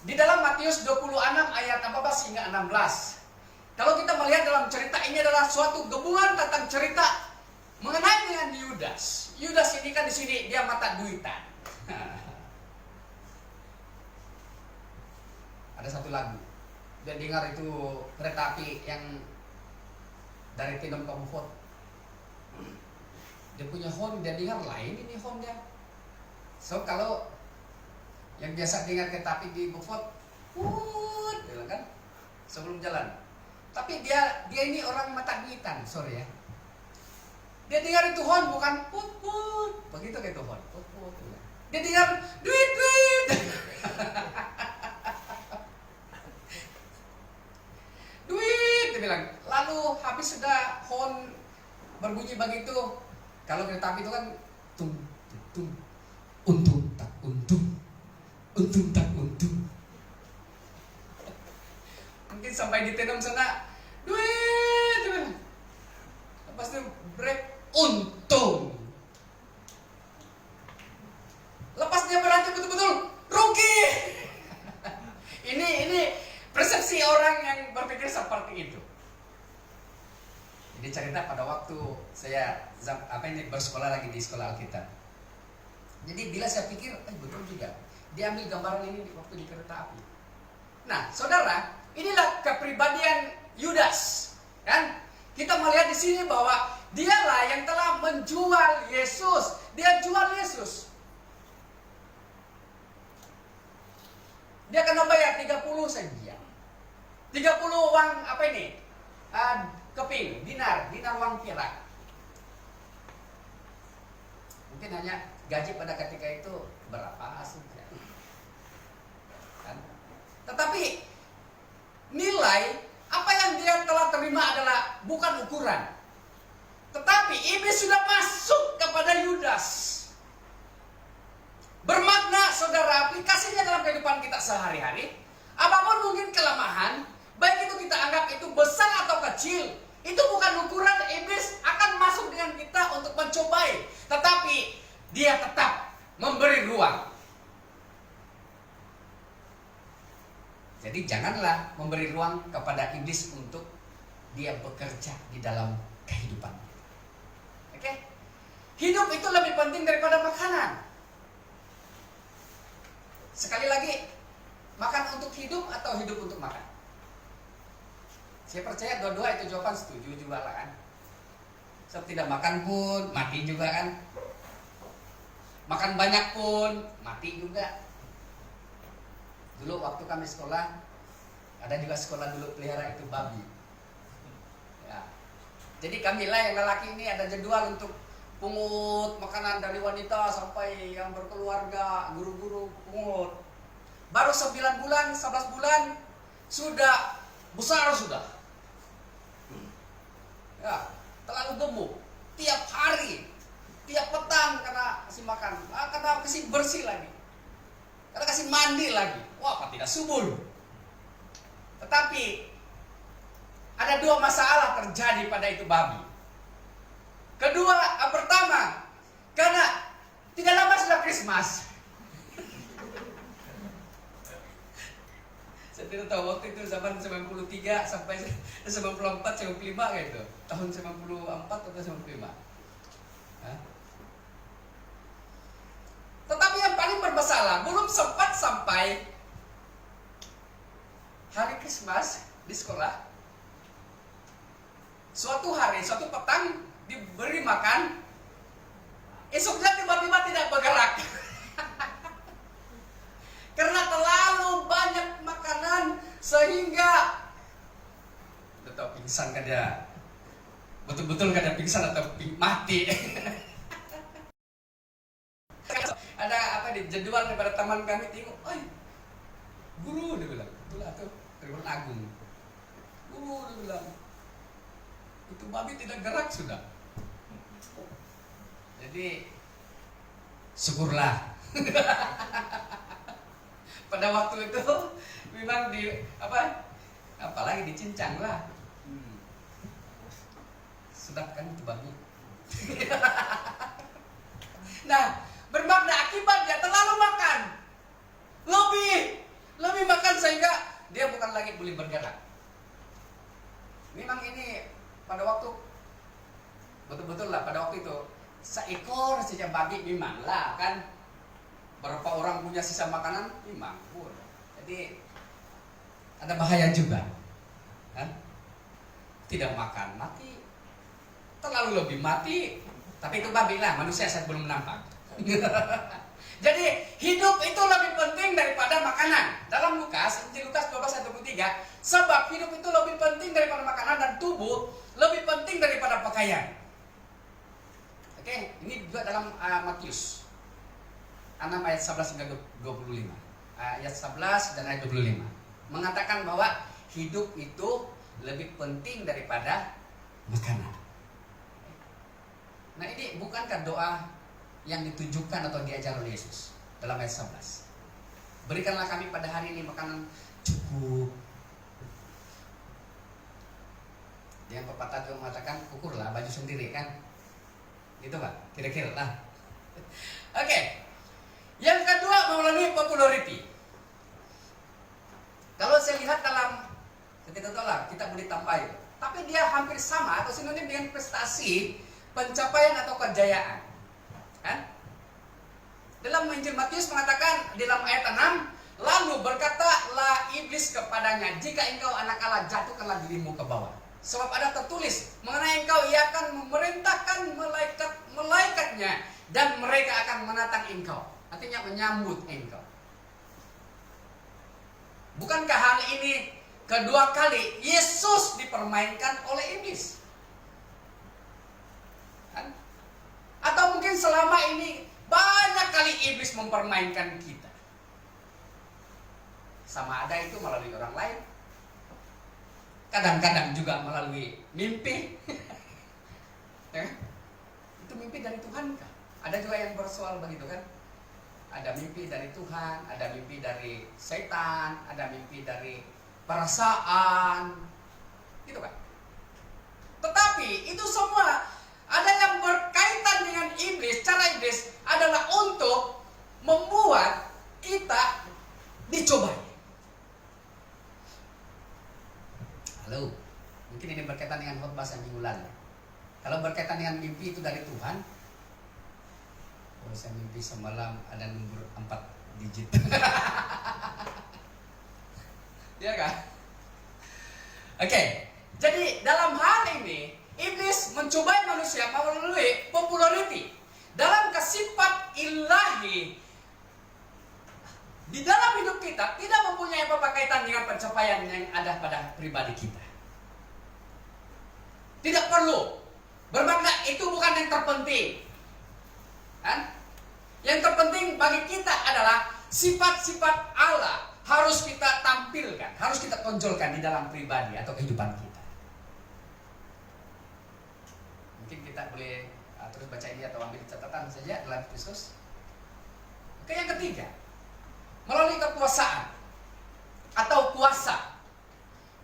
[SPEAKER 8] di dalam Matius 26 ayat 14 hingga 16. Kalau kita melihat dalam cerita ini adalah suatu gabungan tentang cerita mengenai dengan Yudas. Yudas ini kan di sini dia mata duitan. Ada satu lagu. Dia dengar itu kereta api yang dari Kingdom Comfort. Dia punya horn, dia dengar lain ini horn dia. So kalau yang biasa dengar kereta api di Beaufort, bilang kan sebelum jalan. Tapi dia ini orang mata duitan, sorry ya. Dia dengar itu horn bukan put put, begitu kayak itu horn, put put. Dia dengar duit duit, duit, dia bilang. Lalu habis sudah horn berbunyi begitu. Kalau kereta api itu kan tung tung, untung tak untung. Untung tak untung. Mungkin sampai di tenang sana, duit. Lepas itu break, untung. bersekolah lagi di sekolah Alkitab. Jadi bila saya pikir, betul juga. Dia ambil gambaran ini waktu di kereta api. Nah, saudara, inilah kepribadian Yudas, kan? Kita melihat di sini bahwa dialah yang telah menjual Yesus. Dia jual Yesus. Dia akan membayar 30 saja. 30 uang apa ini? Keping, dinar uang perak. Mungkin hanya gaji pada ketika itu berapa saja. Kan? Tetapi nilai apa yang dia telah terima adalah bukan ukuran. Tetapi iblis sudah masuk kepada Yudas. Bermakna saudara, aplikasinya dalam kehidupan kita sehari-hari. Apapun mungkin kelemahan, baik itu kita anggap itu besar atau kecil, itu bukan ukuran. Iblis akan masuk dengan kita untuk mencobai. Tetapi dia tetap memberi ruang. Jadi janganlah memberi ruang kepada iblis untuk dia bekerja di dalam kehidupan. Oke? Hidup itu lebih penting daripada makanan. Sekali lagi, makan untuk hidup atau hidup untuk makan? Saya percaya dua-dua itu jawaban setuju juga lah kan. Sebab tidak makan pun mati juga kan. Makan banyak pun mati juga. Dulu waktu kami sekolah, ada juga sekolah dulu pelihara itu babi. Ya. Jadi kamilah yang lelaki ini ada jadwal untuk pungut makanan dari wanita sampai yang berkeluarga, guru-guru pungut. Baru 9 bulan, 11 bulan sudah besar sudah. Ya, terlalu gemuk. Tiap hari, tiap petang kena kasih makan, kena kasih bersih lagi. Kena kasih mandi lagi. Wah, apa tidak subur. Tetapi ada 2 masalah terjadi pada itu babi. Kedua, pertama, karena tidak lama sudah Christmas. Saya tidak tahu waktu itu zaman 93 sampai 94, 95 gitu. Tahun 94 atau 95. Hah? Tetapi yang paling bermasalah, belum sempat sampai hari Christmas di sekolah. Suatu hari, suatu petang diberi makan, esoknya tiba-tiba tidak bergerak. Karena terlalu banyak makanan sehingga tetap pingsan kan dia. Betul-betul kan dia pingsan atau mati. Ada apa di jadwal daripada teman kami tengok, "Oi, guru," dia bilang. Itulah tuh Tribun Agung. "Guru," dia bilang, "itu babi tidak gerak sudah." Jadi syukurlah. Pada waktu itu memang apalagi dicincang lah. Sedap kan itu babi. Nah, bermakna akibat dia terlalu makan. Lebih makan sehingga dia bukan lagi boleh bergerak. Memang ini pada waktu betul-betul lah pada waktu itu seekor saja babi memang lah kan. Berapa orang punya sisa makanan memang pun. Jadi ada bahaya juga. Kan? Tidak makan mati. Terlalu lebih mati. Tapi itu babi lah, manusia saya belum nampak. Jadi hidup itu lebih penting daripada makanan. Dalam Lukas 12:23, sebab hidup itu lebih penting daripada makanan dan tubuh lebih penting daripada pakaian. Oke, ini juga dalam Matius 6 ayat 11 hingga 25. Ayat 11 dan ayat 25 mengatakan bahwa hidup itu lebih penting daripada makanan. Nah, ini bukankah doa yang ditujukan atau diajar oleh Yesus dalam ayat 11? Berikanlah kami pada hari ini makanan cukup. Yang pepatah juga mengatakan, ukurlah baju sendiri kan? Gitu Pak, kira-kira lah. Oke. Yang kedua, melalui popularity. Kalau saya lihat dalam, kita tahu lah, kita boleh tambah itu. Tapi dia hampir sama atau sinonim dengan prestasi. pencapaian atau kejayaan. Kan? Dalam Injil Matius mengatakan dalam ayat 6, lalu berkatalah iblis kepadanya, jika engkau anak Allah, jatuhkanlah dirimu ke bawah. Sebab ada tertulis mengenai engkau, ia akan memerintahkan malaikatnya dan mereka akan menatang engkau. Artinya menyambut engkau. Bukankah hal ini kedua kali Yesus dipermainkan oleh iblis? Kan? Atau mungkin selama ini banyak kali iblis mempermainkan kita. Sama ada itu melalui orang lain, kadang-kadang juga melalui mimpi. Itu mimpi dari Tuhan kah? Ada juga yang bersoal begitu kan? Ada mimpi dari Tuhan, ada mimpi dari setan, ada mimpi dari perasaan, gitu kan? Tetapi itu semua ada yang berkaitan dengan iblis. Cara iblis adalah untuk membuat kita dicobai. Halo, mungkin ini berkaitan dengan khotbah minggu lalu. Kalau berkaitan dengan mimpi itu dari Tuhan, oh saya mimpi semalam ada nomor 4 digit. Ya kan? Oke, jadi dalam hal ini iblis mencobai manusia melalui popularity. Dalam kesifat ilahi di dalam hidup kita tidak mempunyai apa-apa kaitan dengan pencapaian yang ada pada pribadi kita. Tidak perlu. Bermakna itu bukan yang terpenting. Kan? Yang terpenting bagi kita adalah sifat-sifat Allah harus kita tampilkan, harus kita tonjolkan di dalam pribadi atau kehidupan kita. Mungkin kita boleh terus baca ini atau ambil catatan saja dalam khusus. Oke, yang ketiga, melalui kekuasaan atau kuasa.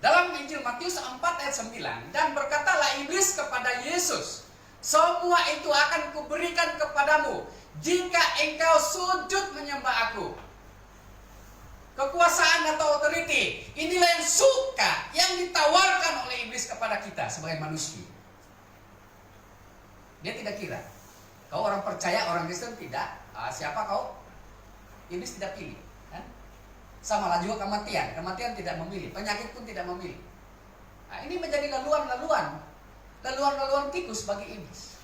[SPEAKER 8] Dalam Injil Matius 4 ayat 9, dan berkatalah iblis kepada Yesus, semua itu akan kuberikan kepadamu jika engkau sujud menyembah aku. Kekuasaan atau authority, inilah yang suka, yang ditawarkan oleh iblis kepada kita sebagai manusia. Dia tidak kira kau orang percaya, orang Kristen tidak, siapa kau? Iblis tidak pilih, kan? Sama lah juga kematian. Kematian tidak memilih, penyakit pun tidak memilih. Nah, ini menjadi laluan tikus bagi iblis.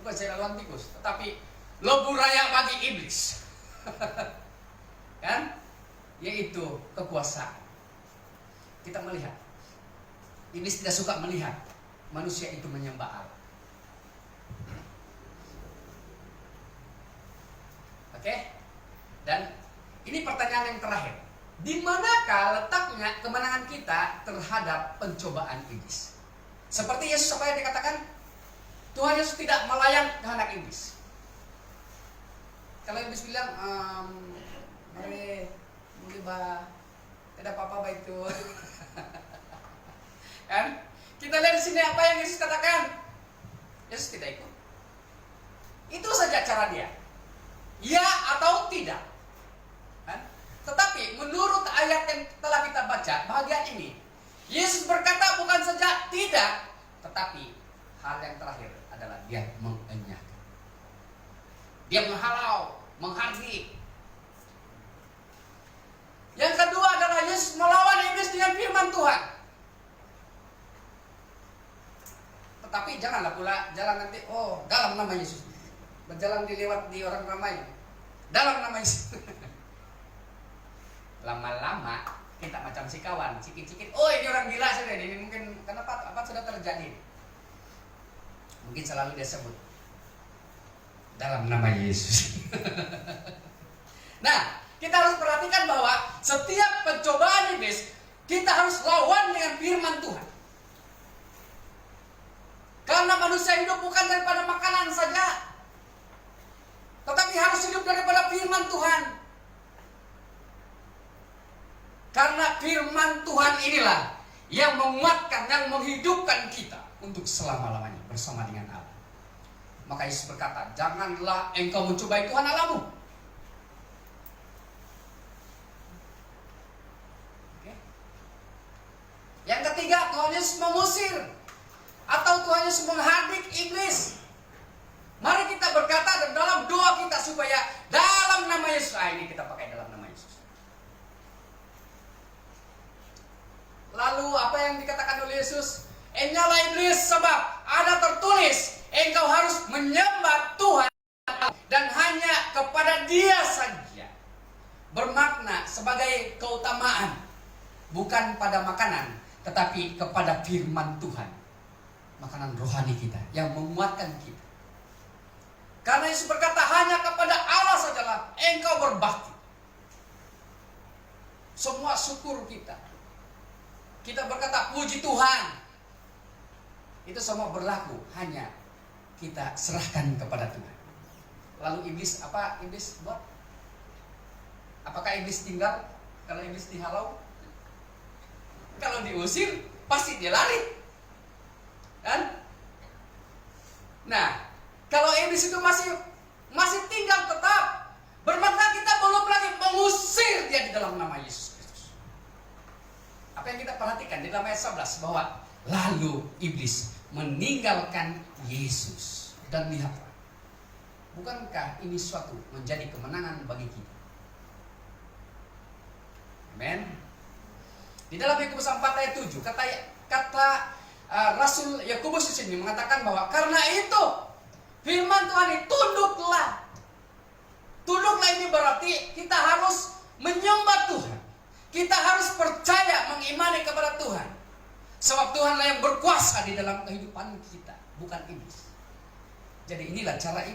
[SPEAKER 8] Bukan saya laluan tikus, tetapi lebu raya bagi iblis. Kan? Yaitu kekuasaan. Kita melihat iblis tidak suka melihat manusia itu menyembah Allah. Oke? Dan ini pertanyaan yang terakhir. Di manakah letaknya kemenangan kita terhadap pencobaan iblis? Seperti Yesus apa yang dikatakan? Tuhan Yesus tidak melayan kehendak iblis. Kalau iblis bilang, mari mulai tidak apa-apa itu. Kan? Kita lihat di sini apa yang Yesus katakan. Yesus tidak ikut. Itu saja cara dia. Ya atau tidak. Kan? Tetapi menurut ayat yang telah kita baca bagian ini, Yesus berkata bukan saja tidak, tetapi hal yang terakhir adalah dia mengenyahkan. Dia menghalau, menghardik. Yang kedua adalah Yesus melawan iblis dengan firman Tuhan. Tetapi janganlah pula jalan nanti, oh dalam nama Yesus, berjalan dilewat di orang ramai, dalam nama Yesus. Lama-lama kita macam si kawan, cikit-cikit, oh ini orang gila sudah, ini mungkin kenapa apa sudah terjadi? Mungkin selalu dia sebut dalam nama Yesus. Nah, kita harus perhatikan bahwa setiap pencobaan iblis kita harus lawan dengan firman Tuhan. Karena manusia hidup bukan daripada makanan saja, tetapi harus hidup daripada firman Tuhan. Karena firman Tuhan inilah yang menguatkan, yang menghidupkan kita untuk selama-lamanya bersama dengan Allah. Maka Yesus berkata, janganlah engkau mencobai Tuhan Allahmu. Oke. Yang ketiga, Tuhan Yesus mengusir atau Tuhan Yesus menghardik iblis. Mari kita berkata dalam doa kita supaya dalam nama Yesus. Ini kita pakai dalam nama Yesus. Lalu apa yang dikatakan oleh Yesus? Enyalah iblis, sebab ada tertulis, engkau harus menyembah Tuhan dan hanya kepada Dia saja. Bermakna sebagai keutamaan, bukan pada makanan, tetapi kepada firman Tuhan. Makanan rohani kita yang menguatkan kita. Karena Yesus berkata, hanya kepada Allah sajalah engkau berbakti. Semua syukur kita. Kita berkata puji Tuhan. Itu semua berlaku, hanya kita serahkan kepada Tuhan. Lalu iblis, apa iblis buat? Apakah iblis tinggal kalau iblis dihalau? Kalau diusir, pasti dia lari. Kan? Nah, kalau iblis itu masih tinggal tetap, bermakna kita belum lagi mengusir dia di dalam nama Yesus Kristus. Apa yang kita perhatikan di dalam ayat 11 bahwa lalu iblis meninggalkan Yesus. Dan lihatlah, bukankah ini suatu menjadi kemenangan bagi kita? Amin. Di dalam Yakobus 4 ayat 7 kata Rasul Yakobus di sini mengatakan bahwa karena itu firman Tuhan ini tunduklah. Tunduklah ini berarti kita harus menyembah Tuhan. Kita harus percaya, mengimani kepada Tuhan. Sebab Tuhanlah yang berkuasa di dalam kehidupan kita, bukan iblis. Jadi inilah cara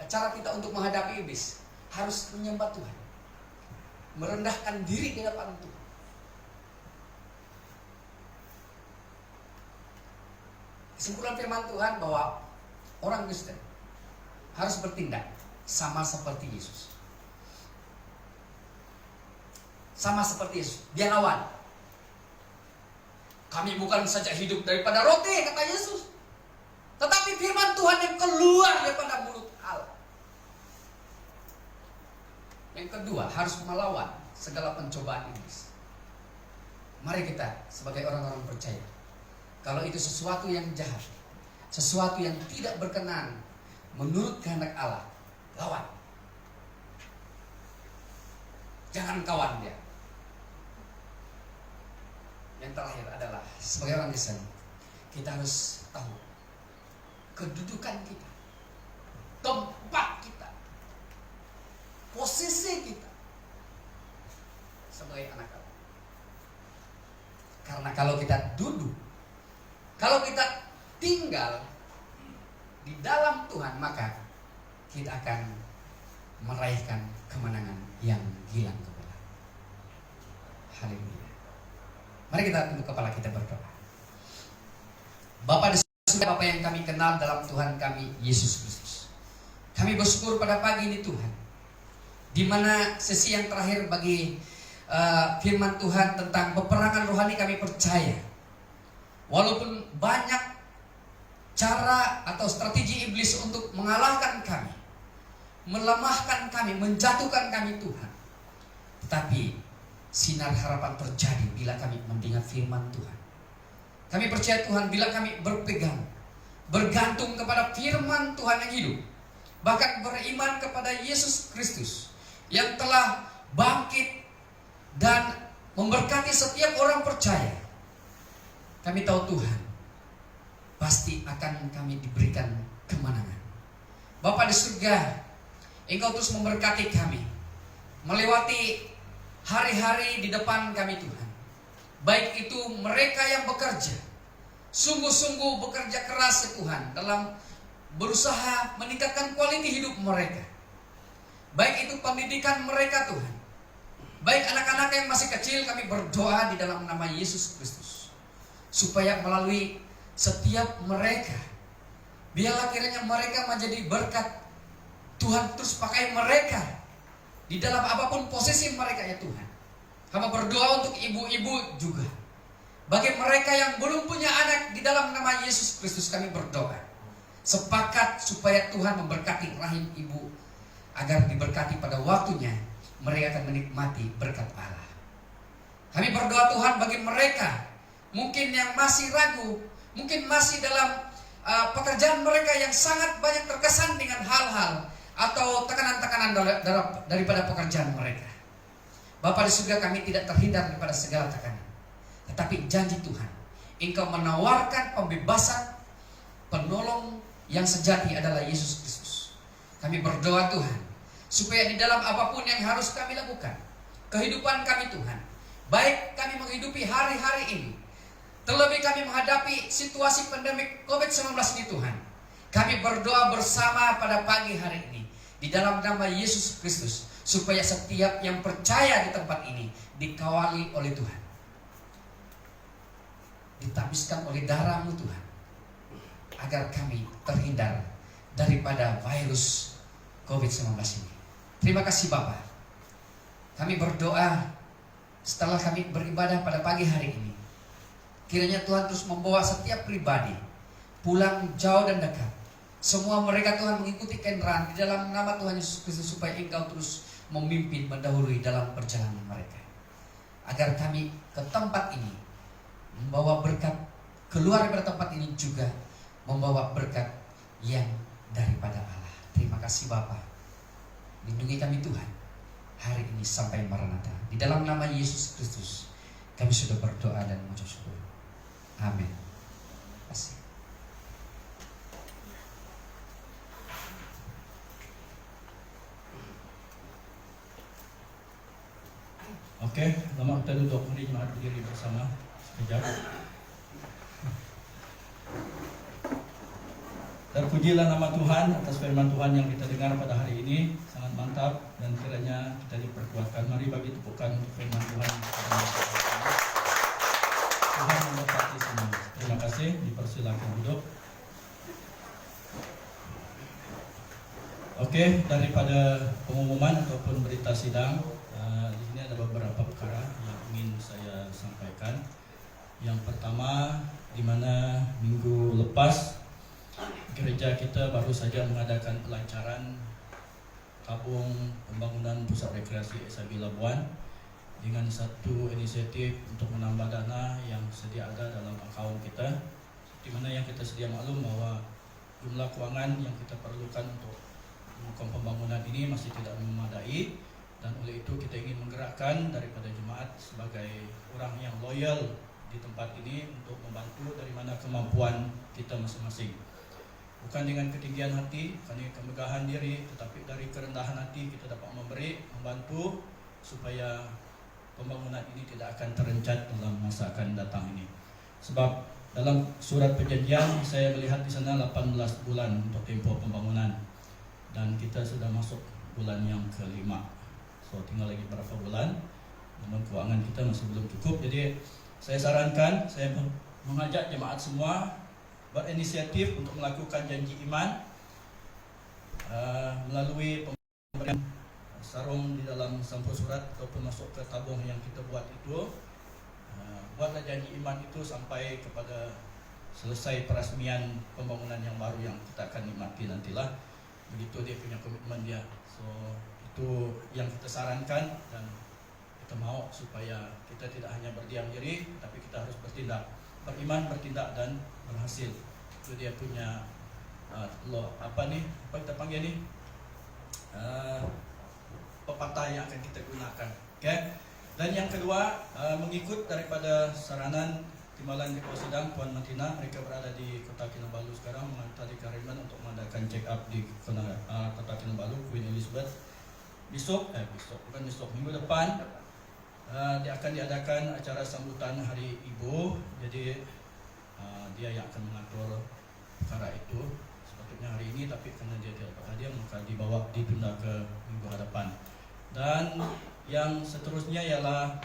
[SPEAKER 8] kita untuk menghadapi iblis. Harus menyembah Tuhan. Merendahkan diri di hadapan Tuhan. Kesimpulan firman Tuhan bahwa orang Kristen harus bertindak sama seperti Yesus. Sama seperti Yesus. Dia lawan. Kami bukan saja hidup daripada roti, kata Yesus, tetapi firman Tuhan yang keluar daripada mulut Allah. Yang kedua, harus melawan segala pencobaan iblis. Mari kita sebagai orang-orang percaya, kalau itu sesuatu yang jahat, sesuatu yang tidak berkenan menurut kehendak Allah, lawan. Jangan kawan dia. Yang terakhir adalah sebagai orang Kristen, kita harus tahu kedudukan kita, tempat kita, posisi kita sebagai anak Allah. Karena kalau kita duduk, kalau kita tinggal di dalam Tuhan, maka kita akan meraihkan kemenangan yang hilang kepala. Haleluya. Mari kita tunduk kepala kita berdoa. Bapa di surga, Bapa yang kami kenal dalam Tuhan kami Yesus Kristus, kami bersyukur pada pagi ini Tuhan, di mana sesi yang terakhir bagi firman Tuhan tentang peperangan rohani. Kami percaya walaupun banyak cara atau strategi iblis untuk mengalahkan kami, melemahkan kami, menjatuhkan kami Tuhan, tetapi sinar harapan terjadi bila kami mendengar firman Tuhan. Kami percaya Tuhan, bila kami berpegang, bergantung kepada firman Tuhan yang hidup, bahkan beriman kepada Yesus Kristus yang telah bangkit dan memberkati setiap orang percaya, kami tahu Tuhan pasti akan kami diberikan kemenangan. Bapa di surga, Engkau terus memberkati kami melewati hari-hari di depan kami Tuhan. Baik itu mereka yang bekerja, sungguh-sungguh bekerja keras ya Tuhan, dalam berusaha meningkatkan kualitas hidup mereka. Baik itu pendidikan mereka Tuhan, baik anak-anak yang masih kecil, kami berdoa di dalam nama Yesus Kristus, supaya melalui setiap mereka, biarlah kiranya mereka menjadi berkat. Tuhan terus pakai mereka di dalam apapun posisi mereka ya Tuhan. Hamba berdoa untuk ibu-ibu juga. Bagi mereka yang belum punya anak, di dalam nama Yesus Kristus kami berdoa. Sepakat supaya Tuhan memberkati rahim ibu, agar diberkati pada waktunya mereka akan menikmati berkat Allah. Kami berdoa Tuhan bagi mereka mungkin yang masih ragu, mungkin masih dalam pekerjaan mereka yang sangat banyak terkesan dengan hal-hal atau tekanan-tekanan daripada pekerjaan mereka. Bapa di surga, kami tidak terhindar daripada segala tekanan. Tetapi janji Tuhan, Engkau menawarkan pembebasan. Penolong yang sejati adalah Yesus Kristus. Kami berdoa Tuhan, supaya di dalam apapun yang harus kami lakukan, kehidupan kami Tuhan, baik kami menghidupi hari-hari ini, terlebih kami menghadapi situasi pandemik COVID-19 ini Tuhan, kami berdoa bersama pada pagi hari ini, di dalam nama Yesus Kristus, supaya setiap yang percaya di tempat ini dikawali oleh Tuhan, ditabiskan oleh darah-Mu Tuhan, agar kami terhindar daripada virus COVID-19 ini. Terima kasih Bapa. Kami berdoa setelah kami beribadah pada pagi hari ini, kiranya Tuhan terus membawa setiap pribadi pulang jauh dan dekat. Semua mereka Tuhan mengikuti kendaraan di dalam nama Tuhan Yesus Kristus, supaya Engkau terus memimpin, mendahului dalam perjalanan mereka. Agar kami ke tempat ini membawa berkat, keluar dari tempat ini juga membawa berkat yang daripada Allah. Terima kasih Bapa. Lindungi kami Tuhan hari ini sampai Maranatha. Di dalam nama Yesus Kristus kami sudah berdoa dan mengucap syukur. Amin. Terima kasih.
[SPEAKER 1] Oke, lama kita duduk, mari jemaat berdiri bersama sekejap. Terpujilah nama Tuhan atas firman Tuhan yang kita dengar pada hari ini, sangat mantap, dan kiranya kita diperkuatkan. Mari bagi tepukan untuk firman Tuhan. Tuhan memberkati semua. Terima kasih, dipersilakan duduk. Oke, daripada pengumuman ataupun berita sidang, di sini ada beberapa perkara yang ingin saya sampaikan. Yang pertama, di mana minggu lepas gereja kita baru saja mengadakan pelancaran tabung pembangunan pusat rekreasi SIB Labuan dengan satu inisiatif untuk menambah dana yang sedia ada dalam akaun kita, di mana yang kita sedia maklum bahwa jumlah keuangan yang kita perlukan untuk melakukan pembangunan ini masih tidak memadai, dan oleh itu kita ingin menggerakkan daripada jemaat sebagai orang yang loyal di tempat ini untuk membantu dari mana kemampuan kita masing-masing. Bukan dengan ketinggian hati, bukan dengan kemegahan diri, tetapi dari kerendahan hati kita dapat memberi, membantu supaya pembangunan ini tidak akan terencat dalam masa akan datang ini. Sebab dalam surat perjanjian saya melihat di sana 18 bulan untuk tempoh pembangunan, dan kita sudah masuk bulan yang ke-5. So tinggal lagi berapa bulan, namun keuangan kita masih belum cukup. Jadi saya sarankan, saya mengajak jemaat semua berinisiatif untuk melakukan janji iman melalui pemberian sarung di dalam sampul surat ataupun masuk ke tabung yang kita buat itu. Buatlah janji iman itu sampai kepada selesai peresmian pembangunan yang baru yang kita akan nikmati nantilah. Begitu dia punya komitmen dia. So itu yang kita sarankan, dan kita mau supaya kita tidak hanya berdiam diri, tapi kita harus bertindak. Beriman, bertindak, dan berhasil. Itu dia punya apa kita panggil nih, pepatah yang akan kita gunakan. Okay? Dan yang kedua, mengikut daripada saranan Timbalan di Kepala Sidang Puan Martina, mereka berada di Kota Kinabalu sekarang, mengantar di Kariman untuk mengadakan check up di Kota Kinabalu, Queen Elizabeth. Minggu depan dia akan diadakan acara sambutan Hari Ibu. Jadi dia yang akan mengatur perkara itu. Sepatutnya hari ini, tapi karena dia tidak dapat hadir, maka ditunda ke minggu hadapan. Dan yang seterusnya ialah